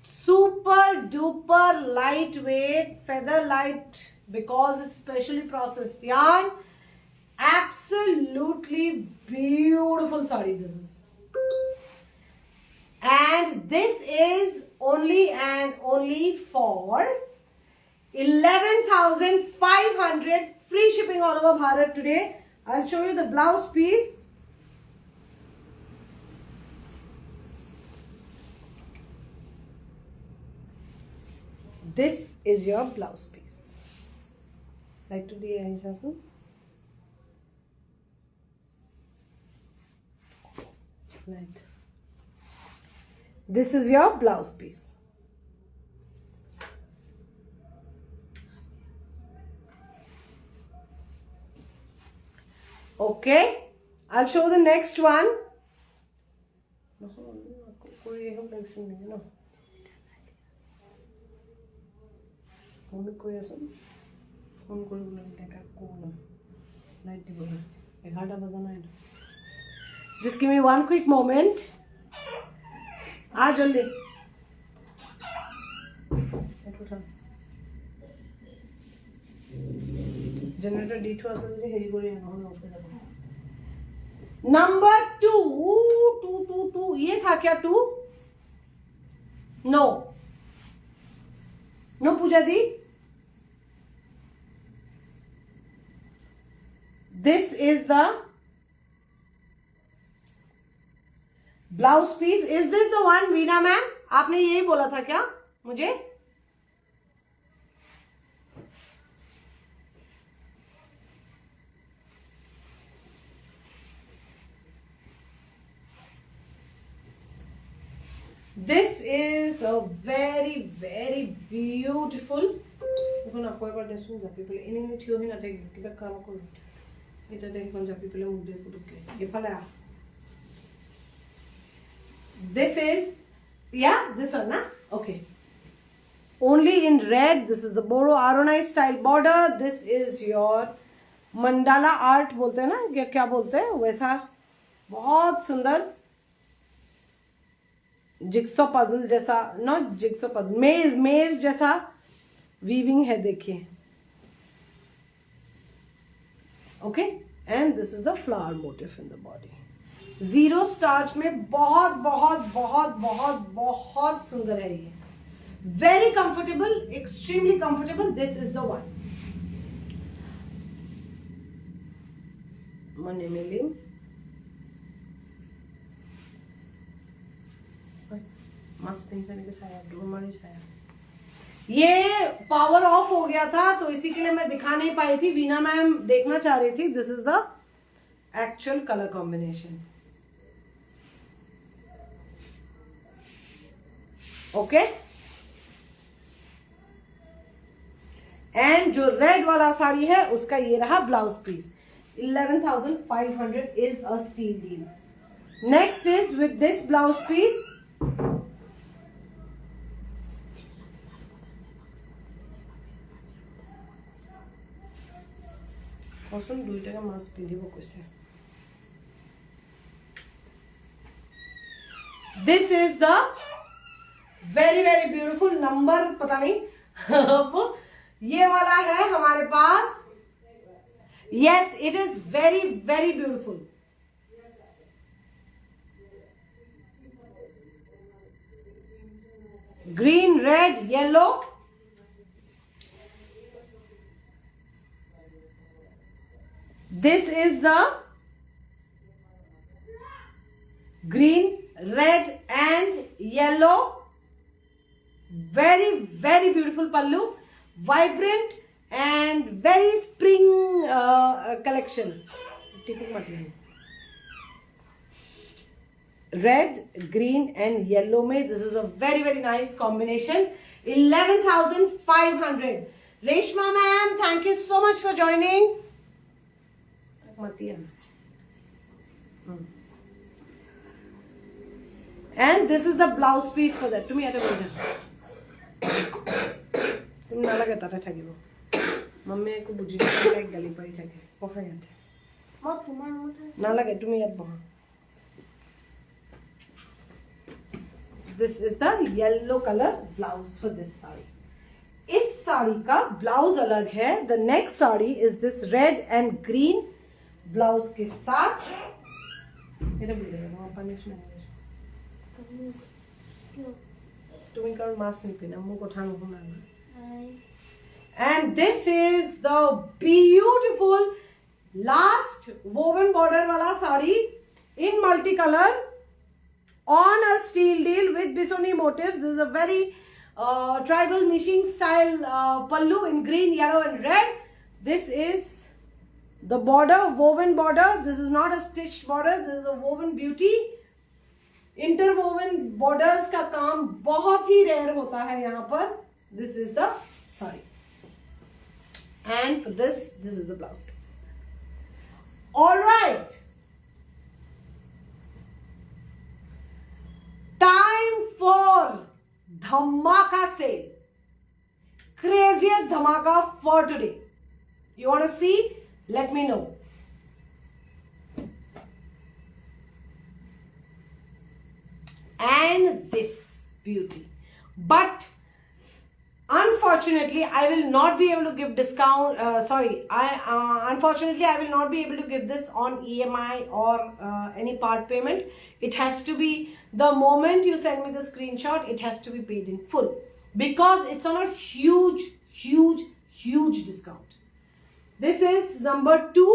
super duper lightweight, feather light because it's specially processed yarn. Absolutely beautiful sari this is. And this is only and only for 11,500 free shipping all over Bharat today. I'll show you the blouse piece. This is your blouse piece. Like today, Aisha. Right. This is your blouse piece. Okay, I'll show the next one. Just give me one quick moment. आ जल्दी. Generator D2 আসলে হেৰি কৰি নহ'লে ওপৰ যাব. Number 2 ये था क्या 2? No Puja di. This is the blouse piece. Is this the one Veena ma'am? आपने यही बोला था क्या मुझे? This is a very very beautiful. देखो ना कोई बार डेस्टून जापी पेले इनी ठियो ही नाथे किबा काम करू. এটা দেখুন জাপি পেলে মুখ দিয়ে পুরুকে এফালে আ. This is, yeah, this one, na? Okay. Only in red. This is the Boro Aronai style border. This is your mandala art बोलते हैं ना, क्या बोलते हैं वैसा. बहुत सुंदर जिक्सो पजल जैसा, नॉट जिक्सो पजल, मेज जैसा वीविंग है देखिए, okay. And this is the flower motive in the body. Zero starch में बहुत बहुत बहुत बहुत बहुत सुंदर है ये, very comfortable, extremely comfortable. This is the one. मने मिली मस्त पिंक से निकल साया, ड्रोन मारी साया। ये पावर ऑफ हो गया था तो इसी के लिए मैं दिखा नहीं पाई थी, वीना मैम देखना चाह रही थी। This is the actual colour combination, okay. And जो रेड वाला साड़ी है उसका ये रहा blouse piece. 11,500 is a steal deal. Next is with this blouse piece, দুইটাকে মাছ পিন্ধিব কৈছে। This is the very very beautiful number, पता नहीं ये वाला है हमारे पास। Yes, it is very very beautiful. Green, red, yellow, this is the green, red and yellow, very very beautiful pallu, vibrant and very spring collection। red, green and yellow में this is a very very nice combination। 11,500। Reshma ma'am, thank you so much for joining। And this is the blouse piece for that। তুমি এটা বলবে তুমি নালাগে তাতে থাকিব mummy একো বুজি নাপায় গালি পাৰি থাকে বহা ইয়াতে মই তোমাৰ মতে নালাগে তুমি ইয়াত বহা। This is the yellow color blouse for this sari. इस साड़ी का ब्लाउज अलग है। The next sari is this red and green blouse के साथ। तुम्हें कारण मास्क नहीं पहना मुंह को ठान होना। And this is the beautiful last woven border वाला sari in multi colour on a steal deal with bisoni motifs. This is a very tribal Mising style pallu in green, yellow and red। This is the border, woven border। This is not a stitched border, this is a woven beauty। Interwoven borders का काम बहुत ही rare होता है यहाँ पर। This is the sari and for this is the blouse piece. Alright, time for धमाका sale, craziest धमाका for today. You want to see? Let me know। And this beauty, but unfortunately I will not be able to give discount। Unfortunately I will not be able to give this on EMI or any part payment। It has to be the moment you send me the screenshot, it has to be paid in full because it's on a huge huge huge discount। This is number 2,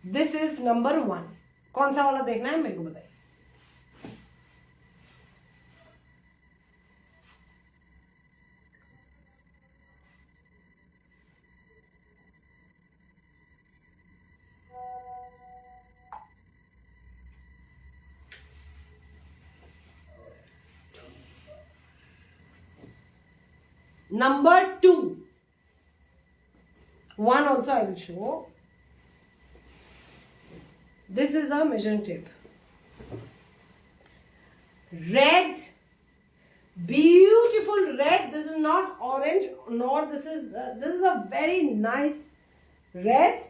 this is number 1। कौन सा वाला देखना है मेरे को बताइए। Number 2, one also I will show। This is a measuring tape, red, beautiful red। This is not orange nor this is a very nice red।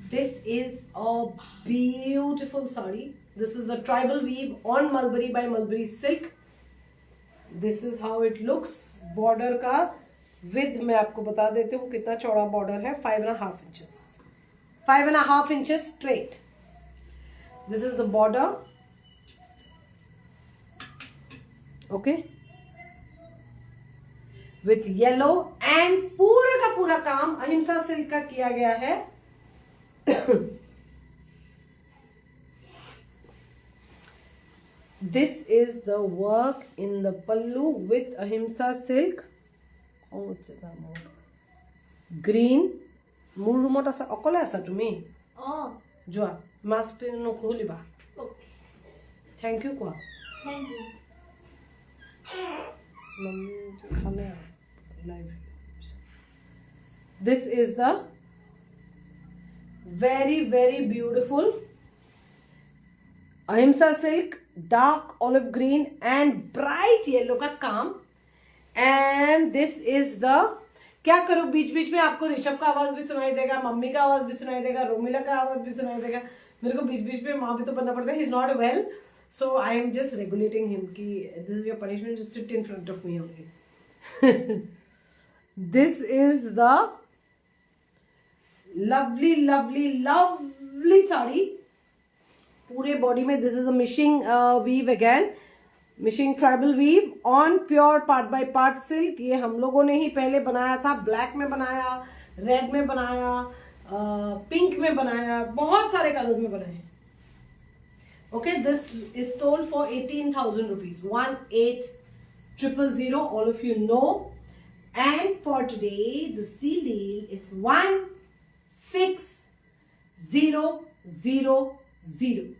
This is a beautiful sari. This is the tribal weave on Mulberry by Mulberry Silk. This is how it looks. Border का width मैं आपको बता देती हूँ कितना चौड़ा border है. 5.5 inches. 5.5 inches straight. This is the border. Okay. With yellow and पूरा का पूरा काम अहिंसा सिल्क का किया गया है. This is the work in the pallu with ahimsa silk. Green. Mul remote asa okole asa tumi. Oh. Joa mas pe no kuliba. Okay. Thank you kwa. Thank you. Mummy khale live. This is the very very beautiful ahimsa silk, dark olive green and bright yellow का काम. And this is the, क्या करूँ बीच बीच में आपको ऋषभ का आवाज भी सुनाई देगा, मम्मी का आवाज भी सुनाई देगा, रोमिला का आवाज भी सुनाई देगा. मेरे को बीच बीच में माँ भी तो बनना पड़ता है. He's not well, so I am just regulating him कि this is your punishment, just sit in front of me only. This is the lovely lovely lovely sari. पूरे बॉडी में this is a Mising weave again, Mising tribal weave on pure pat by pat silk. ये हम लोगों ने ही पहले बनाया था. ब्लैक में बनाया, रेड में बनाया, पिंक में बनाया, बहुत सारे कलर्स में बनाए. Okay, this is sold for 18,000 rupees. 18,000, all of you know. And for today the steal deal is 16,000.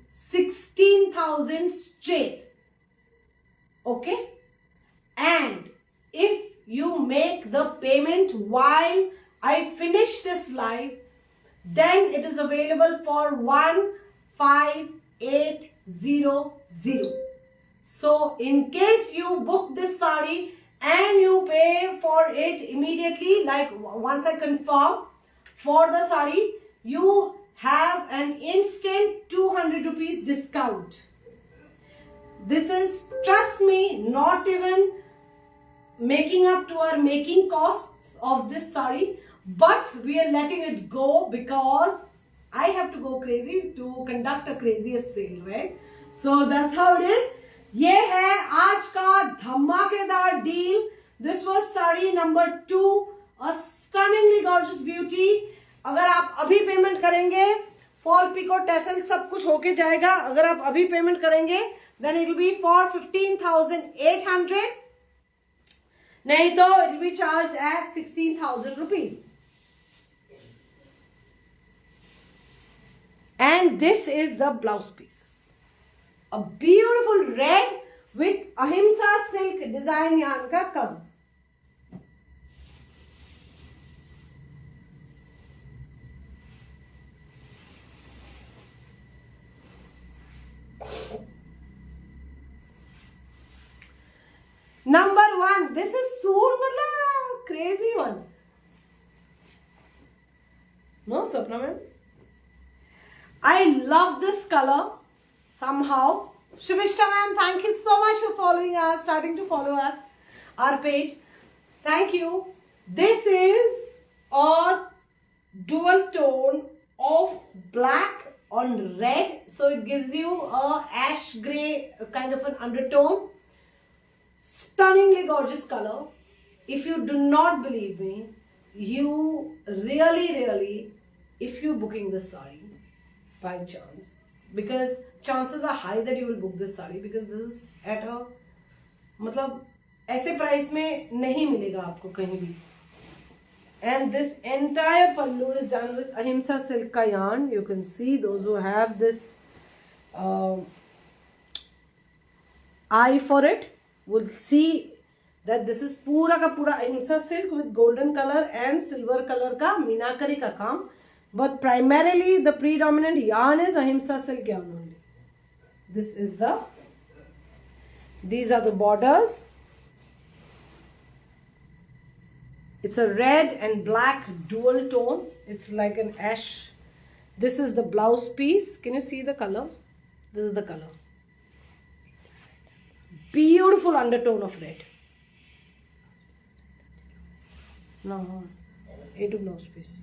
16,000 straight. Okay, and if you make the payment while I finish this live, then it is available for 15,800. So in case you book this sari and you pay for it immediately, like once I confirm for the sari, you have an instant 200 rupees discount. This is, trust me, not even making up to our making costs of this sari, but we are letting it go because I have to go crazy to conduct a craziest sale, right? So that's how it is. ये है आज का धमाकेदार deal. This was sari number 2, a stunningly gorgeous beauty. अगर आप अभी payment करेंगे, fall picot tassel सब कुछ होके जाएगा. अगर आप अभी पेमेंट करेंगे then it will be for 15,800. नहीं तो it will be charge at 16,000 rupees. And this is the blouse piece. A beautiful red with ahimsa silk design yarn का कम. Number 1, this is soon मतलब crazy one. No, Sapna ma'am? I love this color somehow. Shubhishta ma'am, thank you so much for following us, starting to follow us, our page. Thank you. This is a dual tone of black on red, so it gives you a ash gray kind of an undertone. Stunningly gorgeous color. If you do not believe me, you really, if you booking this sari by chance, because chances are high that you will book this sari because this is at a मतलब ऐसे price में नहीं मिलेगा आपको कहीं भी. And this entire pallu is done with ahimsa silk ka yarn. You can see those who have this eye for it will see that this is पूरा का पूरा ahimsa silk with golden color and silver color का मीनाकरी का काम. But primarily the predominant yarn is ahimsa silk yarn only. This is these are the borders. It's a red and black dual tone. It's like an ash This is the blouse piece. Can you see the color? This is the color. Beautiful undertone of red. No, A2 blouse piece.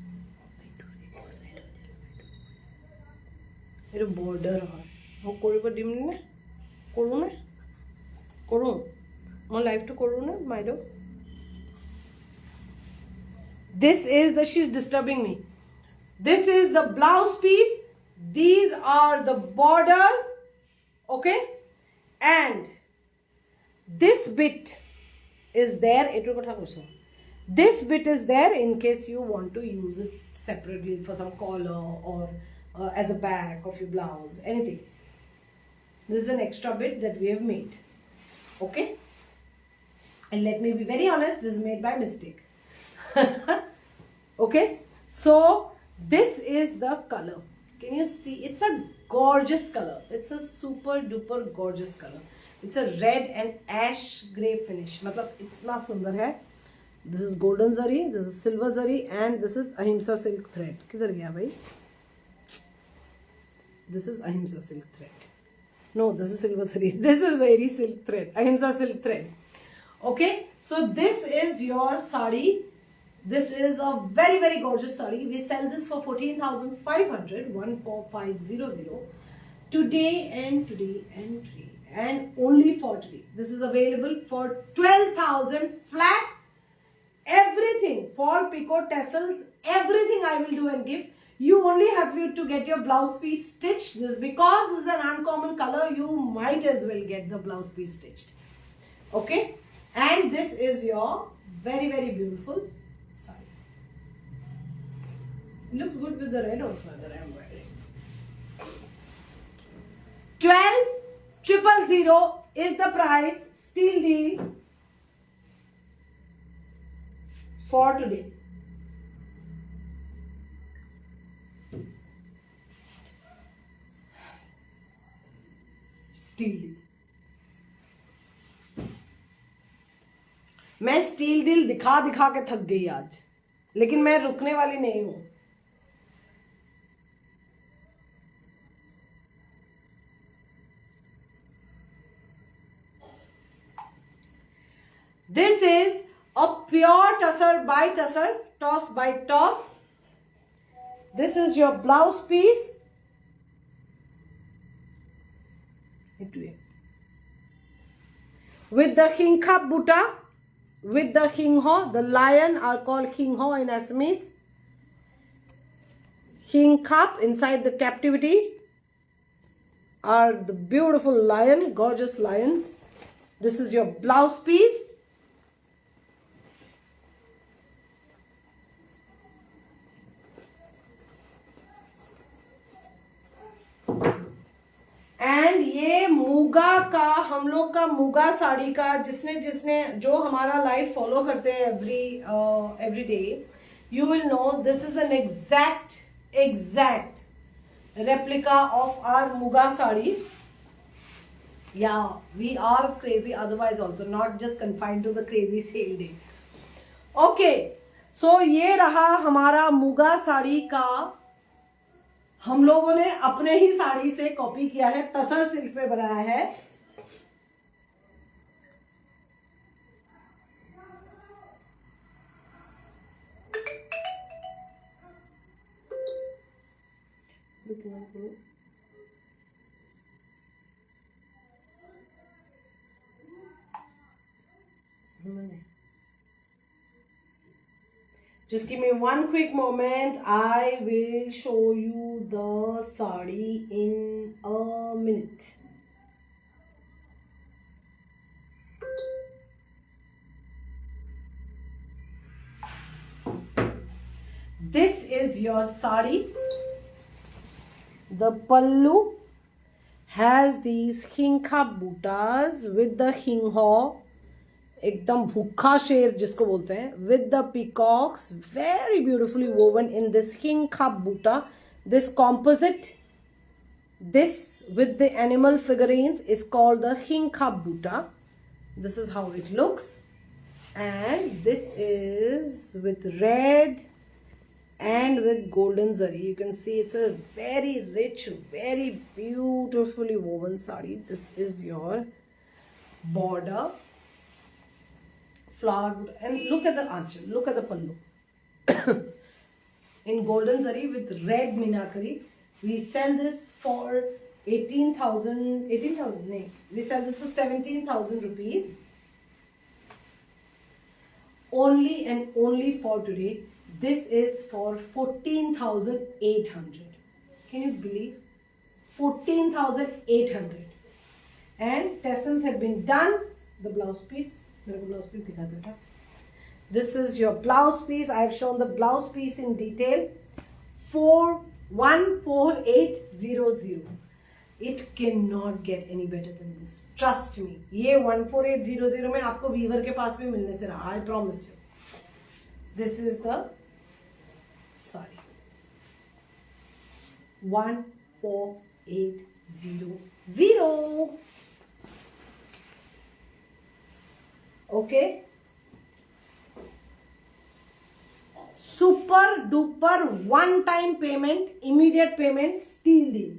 এটা border হয় মই কৰিব দিম নে কৰোঁ নে কৰোঁ মই লাইভটো কৰোঁ নে বাইদেউ this is the she's disturbing me this is the blouse piece these are the borders okay and this bit is there etu kotha koiso this bit is there in case you want to use it separately for some collar or at the back of your blouse, anything. This is an extra bit that we have made. Okay? And let me be very honest, this is made by mistake. Okay? So, this is the color. Can you see? It's a gorgeous color. It's a super duper gorgeous color. It's a red and ash grey finish. मतलब इतना सुंदर है. This is golden zari, this is silver zari and this is ahimsa silk thread. किधर गया भाई? This is ahimsa silk thread. No, this is silver zari. This is very silk thread. Ahimsa silk thread. Okay, so this is your sari. This is a very very gorgeous sari. We sell this for 14,500. 14500. Today and today and today and only for today. This is available for 12,000 flat. Everything for picot tassels. Everything I will do and give. You only have to get your blouse piece stitched. This because this is an uncommon color, you might as well get the blouse piece stitched. Okay, and this is your very very beautiful sari. It looks good with the red also that I am wearing. 12,000 is the price. Steal deal for today. Steal deal मैं steal deal दिखा दिखा के थक गई आज लेकिन मैं रुकने वाली नहीं हूं this is a pure tussar by tussar toss by toss this is your blouse piece with the hinkap buta, with the hingho, the lion are called hingho in Assamese. Hinkap inside the captivity are the beautiful lion, gorgeous lions. This is your blouse piece. And ये मूगा का हम लोग का मूगा साड़ी का जिसने जो हमारा life follow करते हैं every day you will know this is an exact replica of our muga sari या we are crazy otherwise also not just confined to the crazy sale day okay so ये रहा हमारा मूगा साड़ी का हम लोगों ने अपने ही साड़ी से कॉपी किया है तसर सिल्क पे बनाया है Just give me one quick moment. I will show you the sari in a minute. This is your sari. The pallu has these hinkha butas with the hingho. एकदम भूखा शेर जिसको बोलते हैं with the peacocks very beautifully woven in this hinkha buta this composite this with the animal figurines is called the hinkha buta this is how it looks and this is with red and with golden zari. You can see it's a very rich, very beautifully woven sari. This is your border, flower, and look at the anchal, look at the pallu. In golden zari with red minakari. We sell this for 18,000 nahi, we sell this for 17,000 rupees. Only and only for today. This is for 14,800. Can you believe? 14,800. And tassels have been done. The blouse piece. मेरे को blouse piece दिखा दो. This is your blouse piece. I have shown the blouse piece in detail. 14800. It cannot get any better than this. Trust me. ये 14800 में आपको Weaver के पास भी मिलने से रहा. I promise you. This is the sari. 14800. Okay. Super duper one time payment, immediate payment, steel deal.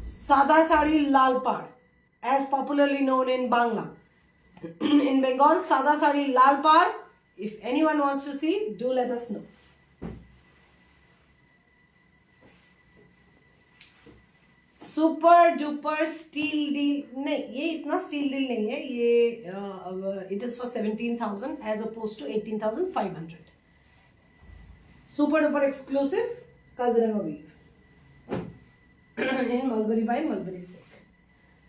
Sada sari lal pad, as popularly known in Bangla. In Bengal, Sada sari lal pad. If anyone wants to see, do let us know. Super duper steel deal. नहीं, ये इतना steel deal नहीं है. ये it is for 17,000 as opposed to 18,500. Super duper exclusive Kaziranga weave in Mulberry by Mulberry silk.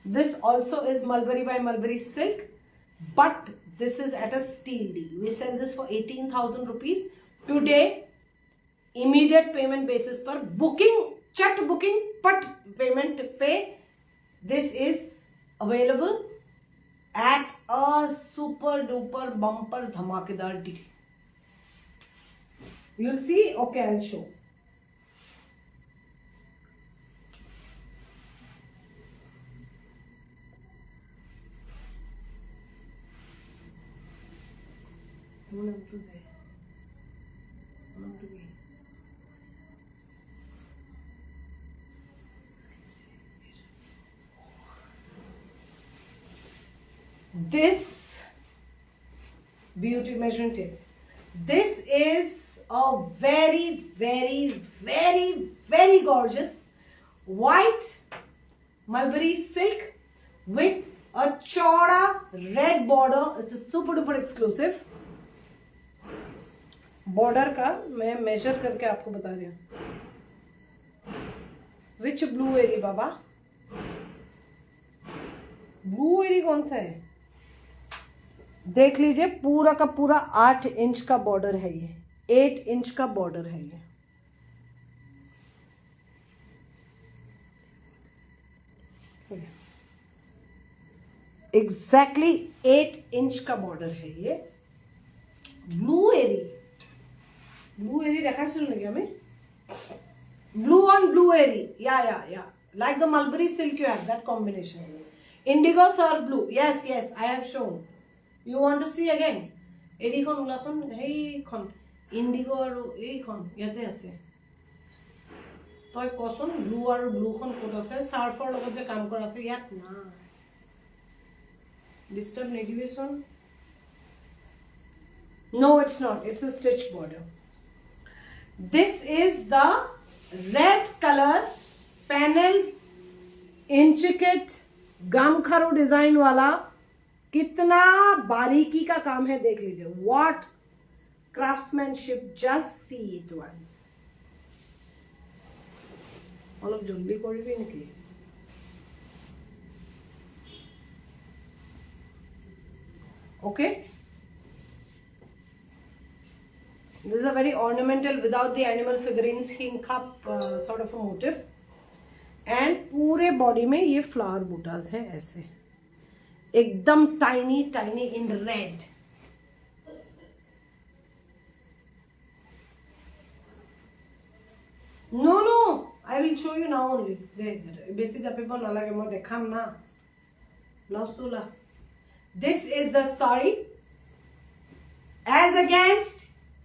This also is Mulberry by Mulberry silk, but this is at a steel deal. We sell this for 18,000 rupees today. Immediate payment basis per booking. Checked booking, but payment pay. This is available at a super duper bumper dhamakedar deal. You'll see. Okay, I'll show. This beauty measuring tape. This is a very, very, very, very gorgeous white mulberry silk with a chauda red border. It's a super duper exclusive. Border का मैं measure करके आपको बता रही हूँ. Which blue area Baba? Blue area कौन सा है? देख लीजिए पूरा का पूरा 8 इंच का बॉर्डर है. ये 8 इंच का बॉर्डर है. ये एग्जैक्टली 8 इंच का बॉर्डर है. ये ब्लू एरी देखा चल गया हमें. ब्लू ऑन ब्लू एरी. या like the mulberry silk you have that combination. Indigo Surf blue. Yes I have shown. You want to see again? এইখন ওলাচোন. এইখন ইণ্ডিগো আৰু এইখন ইয়াতে আছে. তই কচোন ব্লু আৰু ব্লুখন ক'ত আছে? সাৰ্ফৰ লগত যে কাম কৰা আছে ইয়াত না. Disturb নেডিভিশন. No, it's not. It's a stitch border. This is the red color paneled intricate gamkharo design वाला. कितना बारीकी का काम है देख लीजिए. What craftsmanship, just see it once. অলপ জলদি করবি নাকি? Okay. This is a very ornamental without the animal figurines king cup sort of a motif. And पूरे बॉडी में ये फ्लावर बूटास है ऐसे एकदम tiny in red. No, I will show you now only. Basic paper na lage moi dekham na. Blouse to la. This is the sari as against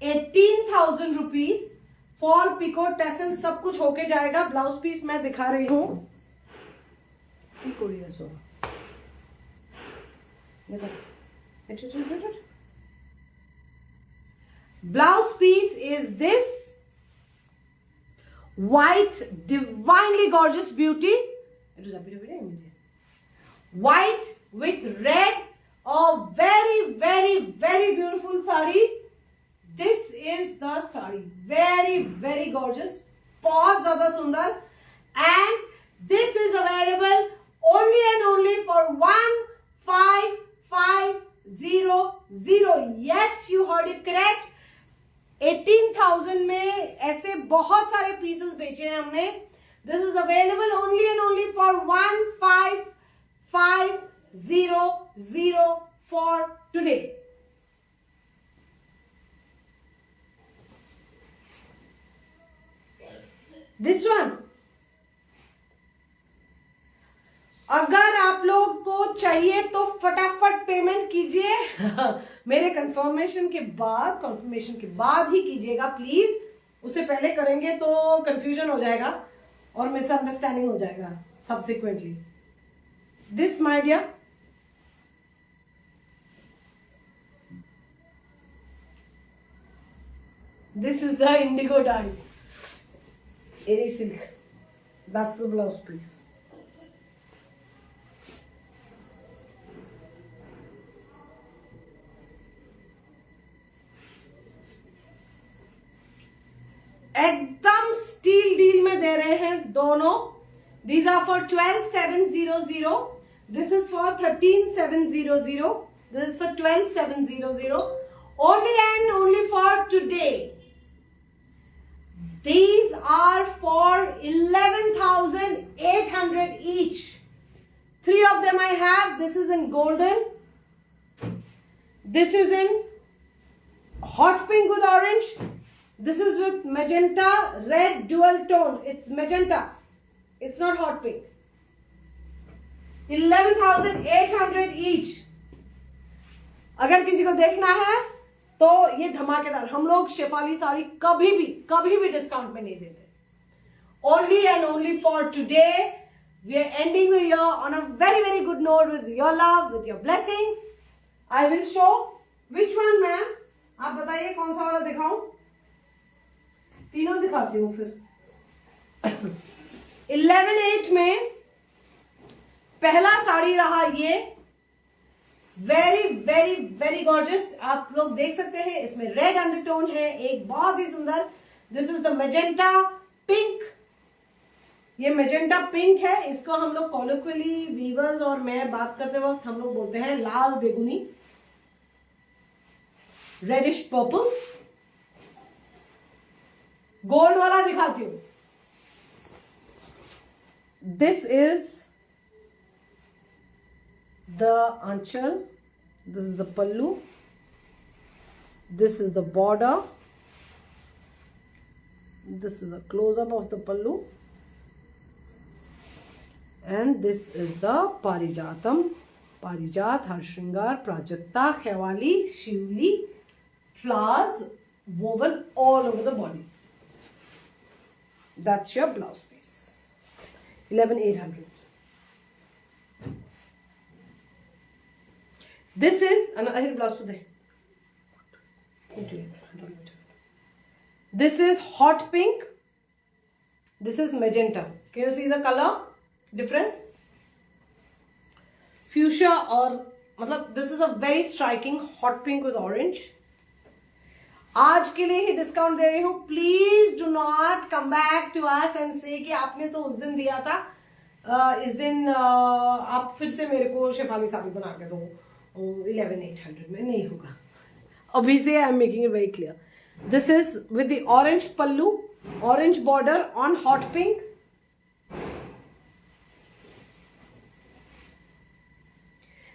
18,000 rupees. Fall picot tassel सब कुछ होके जाएगा। Blouse piece मैं दिखा रही हूँ। Blouse piece is this white, divinely gorgeous beauty. It was a bit of it. White with red, a very, very, very beautiful sari. This is the sari. Very, very gorgeous. बहुत ज़्यादा सुंदर. And this is available only and only for 15,500. Yes, you heard it correct. 18,000 में ऐसे बहुत सारे pieces बेचे हैं हमने. This is available only and only for 15,500 for today. This one अगर आप लोग को चाहिए तो फटाफट पेमेंट कीजिए. मेरे कंफर्मेशन के बाद ही कीजिएगा प्लीज. उससे पहले करेंगे तो कंफ्यूजन हो जाएगा और मिसअंडरस्टैंडिंग हो जाएगा subsequently. This my dear, this is the indigo dye eri silk. That's the blouse piece. एकदम स्टील डील में दे रहे हैं दोनों. These are for 12,700. This is for 13,700. This is for 12,700. Only and only for today. These are for 11,800 each. 3 of them I have. This is in golden. This is in hot pink with orange. This is with magenta red dual tone. It's magenta. It's not hot pink. 11,800 each. अगर किसी को देखना है तो ये धमाकेदार. हम लोग शेफाली साड़ी कभी भी डिस्काउंट में नहीं देते. Only and only for today. We are ending the year on a very, very good note with your love, with your blessings. I will show which one, ma'am. आप बताइए कौन सा वाला दिखाऊं? तीनों दिखाती हूँ फिर. 11/8 में पहला साड़ी रहा ये. Very very very gorgeous. आप लोग देख सकते हैं इसमें रेड अंडरटोन है, एक बहुत ही सुंदर. This is the magenta pink. ये मेजेंटा पिंक है. इसको हम लोग कॉलोक्वियली वीवर्स और मैं बात करते वक्त हम लोग बोलते हैं लाल बेगुनी, रेडिश पर्पल. गोल्ड वाला दिखाती हूं. This is the aanchal. This is the pallu. This is the border. This is a close up of the pallu. And this is the parijatam. Parijat, harshringar, prajakta, खेवाली, Shivli, flowers woven all over the body. That's your blouse piece. 11,800. This is another blouse today. This is hot pink. This is magenta. Can you see the color difference? Fuchsia or मतलब this is a very striking hot pink with orange. आज के लिए ही discount दे रही हूँ. Please do not come back to us and say कि आपने तो उस दिन दिया था, इस दिन आप फिर से मेरे को शेफाली साड़ी बना के दो 11,800 में. नहीं होगा. अभी से I am making it very clear. This is with the orange pallu, orange border on hot pink.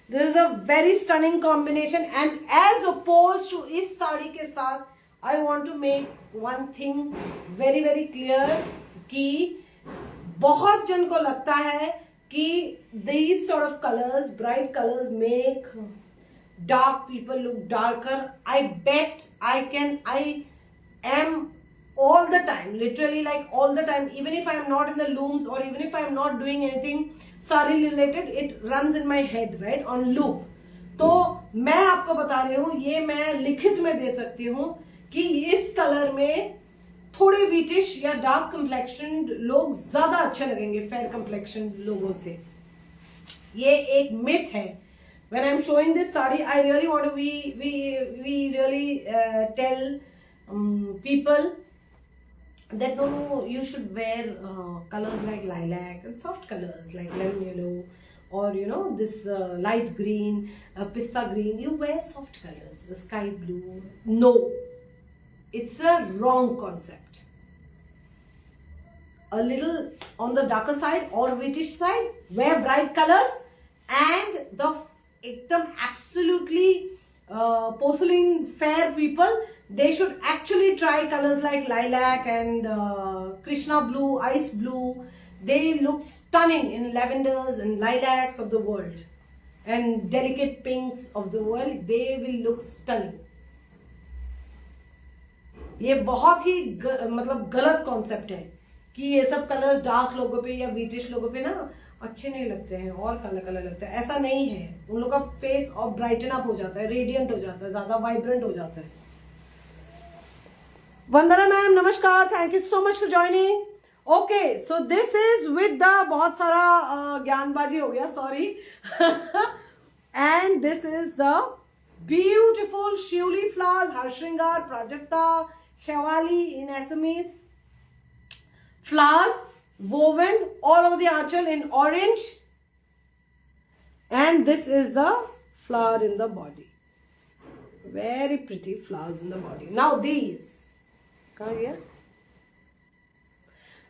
This is a very stunning combination, and as opposed to इस साड़ी के साथ I want to make one thing very very clear कि बहुत जन को लगता है कि these sort of colors, bright colors make dark people look darker. I bet I am all the time, literally like all the time, even if I am not in the looms or even if I am not doing anything sari related, it runs in my head, right, on loop. तो मैं आपको बता रही हूँ, ये मैं लिखित में दे सकती हूँ कि इस कलर में थोड़े वीटिश या डार्क कम्प्लेक्शन लोग ज्यादा अच्छे लगेंगे फेयर कम्प्लेक्शन लोगों से. ये एक मिथ है. When I'm showing this sari, I really want to we really tell people that no, you should wear colors like lilac and soft colors like lemon yellow, or you know, this light green, pista green. You wear soft colors, the sky blue. No, it's a wrong concept. A little on the darker side or British side, wear bright colors, and the एकदम absolutely porcelain fair people, they should actually try colors like lilac and Krishna blue, ice blue. They look stunning in lavenders and lilacs of the world and delicate pinks of the world. They will look stunning. ये बहुत ही मतलब गलत concept है कि ये सब colours dark लोगों पे या ब्रिटिश लोगों पे ना अच्छे नहीं लगते हैं और काला काला लगता है. ऐसा नहीं है. उन लोगों का फेस और ब्राइटन अप हो जाता है, रेडियंट हो जाता है, ज्यादा वाइब्रेंट हो जाता है. वंदना मैम नमस्कार, thank you so much for joining. Okay, so this is with the बहुत सारा ज्ञानबाजी हो गया, sorry. And this is the beautiful shiuli flowers, harshringar, prajakta, sewali in Assamese. Flowers woven all over the aanchal in orange, and this is the flower in the body. Very pretty flowers in the body. Now these, come here.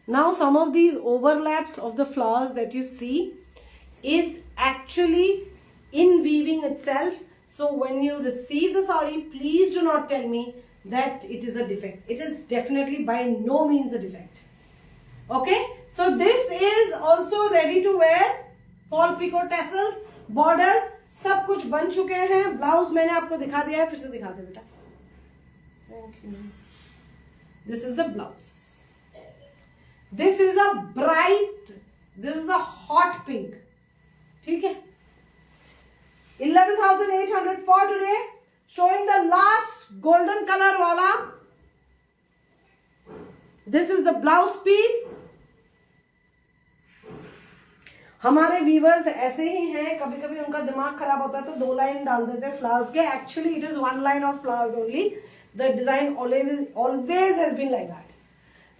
Now some of these overlaps of the flowers that you see is actually in weaving itself. So when you receive the sari, please do not tell me that it is a defect. It is definitely by no means a defect. Okay, so this is also ready to wear. Fall picot tassels, borders, सब कुछ बन चुके हैं. Blouse मैंने आपको दिखा दिया है, फिर से दिखा दे बेटा. Thank you. This is the blouse. This is a bright, this is a hot pink. ठीक है. 11,800 for today. Showing the last golden color wala. This is the blouse piece. हमारे व्यूवर्स ऐसे ही हैं, कभी कभी उनका दिमाग खराब होता है तो 2 लाइन डाल देते हैं फ्लावर्स के. Actually it is 1 line of flowers only. The design always has been like that.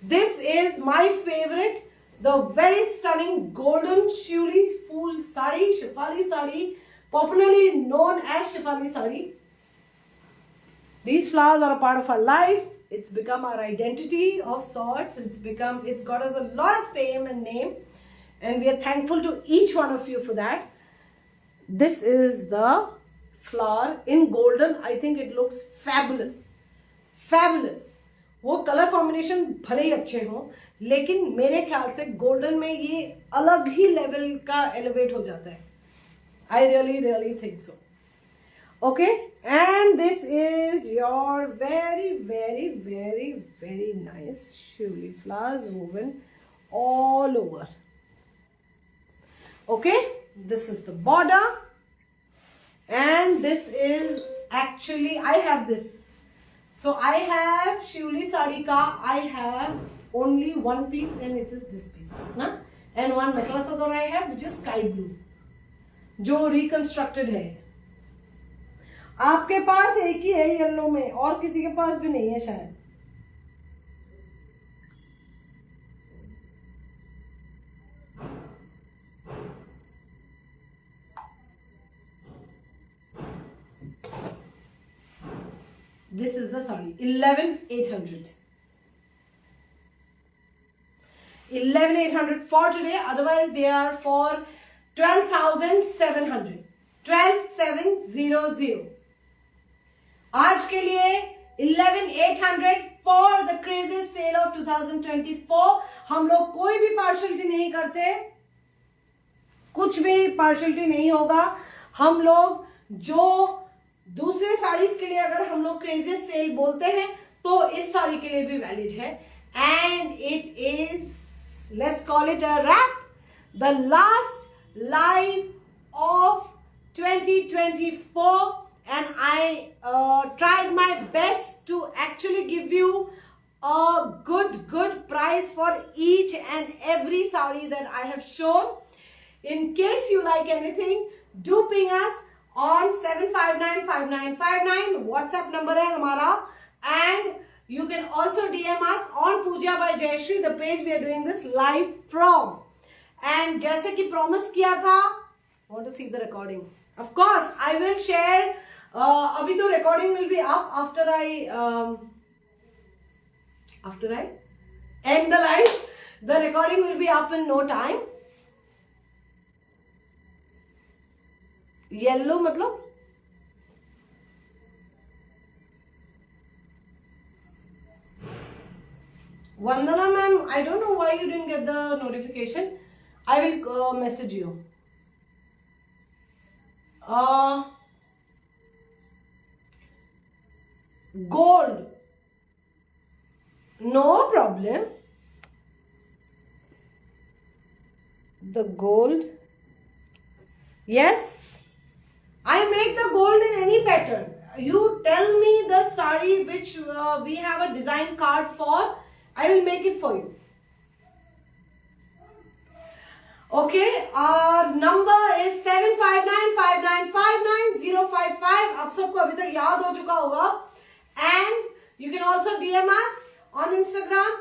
This is my favorite, the very stunning golden Shivli full sari, Shefali sari, popularly known as Shefali sari. These flowers are a part of our life. It's become our identity of sorts. It's got us a lot of fame and name, and we are thankful to each one of you for that. This is the flower in golden. I think it looks fabulous. Fabulous. वो colour combination भले ही अच्छे हों, लेकिन मेरे ख्याल से golden में ये अलग ही लेवल का एलिवेट हो जाता है. I really think so. Okay, and this is your very nice Shivli flowers woven all over. Okay, this is the border, and this is actually, I have this. So I have Shivli sari ka, I have only one piece, and it is this piece, na? And one mekhla sador I have, which is sky blue, जो reconstructed है. आपके पास एक ही है yellow में, और किसी के पास भी नहीं है शायद. This is the sari, 11,800. 11,800 for today. Otherwise, they are for 12,700. 12,700. आज के लिए 11,800 for the crazy sale of 2024. हम लोग कोई भी पार्शलिटी नहीं करते, कुछ भी पार्शलिटी नहीं होगा. हम लोग जो दूसरे साड़ीज के लिए अगर हम लोग क्रेजियस्ट सेल बोलते हैं तो इस साड़ी के लिए भी वैलिड है। And it is, let's call it a wrap, the last live of 2024, and I tried my best to actually give you a good price for each and every sari that I have shown. In case you like anything, do ping us on 7595959, WhatsApp number है हमारा, and you can also DM us on Pooja by Jayashree, the page we are doing this live from. And जैसे कि promise किया था, want to see the recording? Of course, I will share. अभी तो recording will be up after I end the live. The recording will be up in no time. Yellow मतलब Vandana ma'am, I don't know why you didn't get the notification. I will message you. Gold, no problem. The gold, yes, I make the gold in any pattern. You tell me the sari which we have a design card for, I will make it for you. Okay, our number is 7595959055. आप सबको अभी तक याद हो चुका होगा. And you can also DM us on Instagram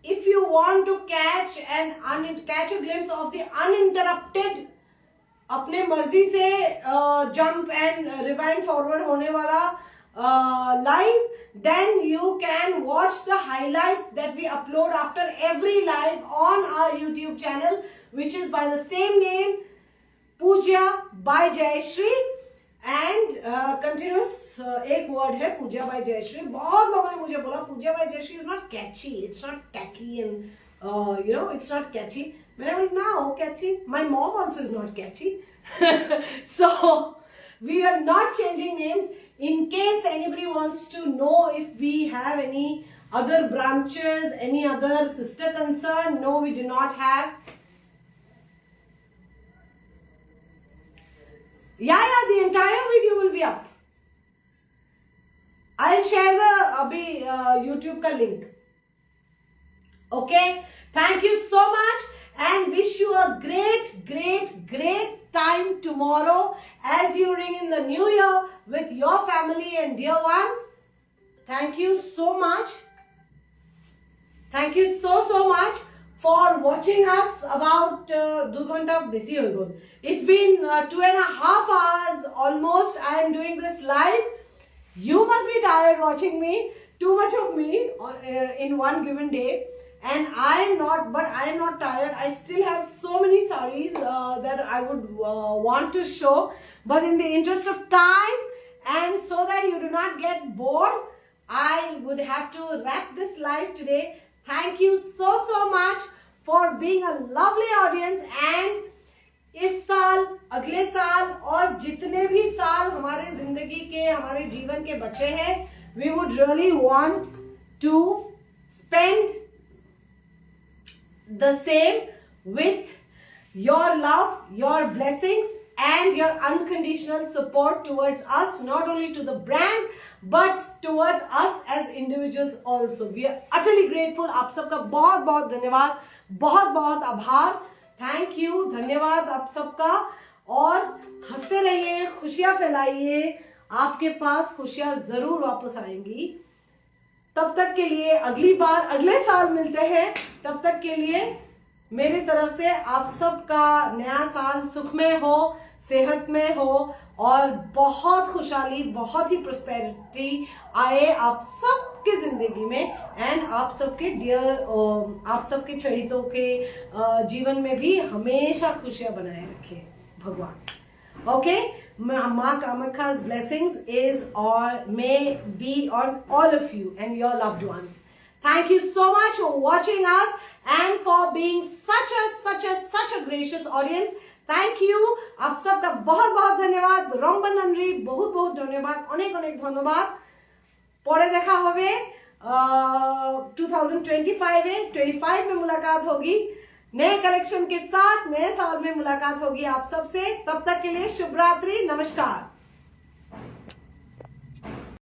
if you want to catch a glimpse of the uninterrupted, अपने मर्जी से jump and rewind forward होने वाला live. Then you can watch the highlights that we upload after every live on our YouTube channel, which is by the same name, Pooja by Jayashree. And continuous एक word है Pooja by Jayashree. बहुत लोगों ने मुझे बोला Pooja by Jayashree is not catchy, it's not tacky, and it's not catchy. मैंने बोला no, catchy. My mom also is not catchy. So we are not changing names. In case anybody wants to know if we have any other branches, any other sister concern, no, we do not have. Yeah, the entire video will be up. I'll share the YouTube ka link. Okay, thank you so much and wish you a great time tomorrow as you ring in the new year with your family and dear ones. Thank you so much. Thank you so much for watching us about 2 घंटा busy हो गए. It's been 2.5 hours almost. I am doing this live. You must be tired watching me. Too much of me in one given day. And I am not, but I am not tired. I still have so many sarees that I would want to show. But in the interest of time and so that you do not get bored, I would have to wrap this live today. Thank you so much for being a lovely audience. And इस साल, अगले साल और जितने भी साल हमारे जिंदगी के, हमारे जीवन के बचे हैं, we would really want to spend the same with your love, your blessings and your unconditional support towards us, not only to the brand but towards us as individuals also. We are utterly grateful. आप सबका बहुत बहुत धन्यवाद, बहुत बहुत आभार. Thank you, धन्यवाद आप सबका. और हंसते रहिए, खुशियां फैलाइए. आपके पास खुशियां जरूर वापस आएंगी. तब तक के लिए अगली बार अगले साल मिलते हैं. तब तक के लिए मेरी तरफ से आप सबका नया साल सुखमय हो, सेहत में हो और बहुत खुशहाली, बहुत ही प्रोस्पेरिटी आए आप सबके जिंदगी में. एंड आप सबके आप सबके चहितों के जीवन में भी हमेशा खुशियां बनाए रखे भगवान. ओके, माँ कामाख्या's blessings may be on all of you and your loved ones. Thank you so much for watching us and for being such a gracious audience. Thank you. आप सबका बहुत बहुत ধন্যবাদ। রম্বা নন্দ্রী बहुत बहुत ধন্যবাদ, অনেক অনেক ধন্যবাদ। পরে দেখা হবে 2025 में 25 में मुलाकात होगी, नए कलेक्शन के साथ नए साल में मुलाकात होगी आप सबसे। तब तक के लिए शुभ रात्रि, नमस्कार।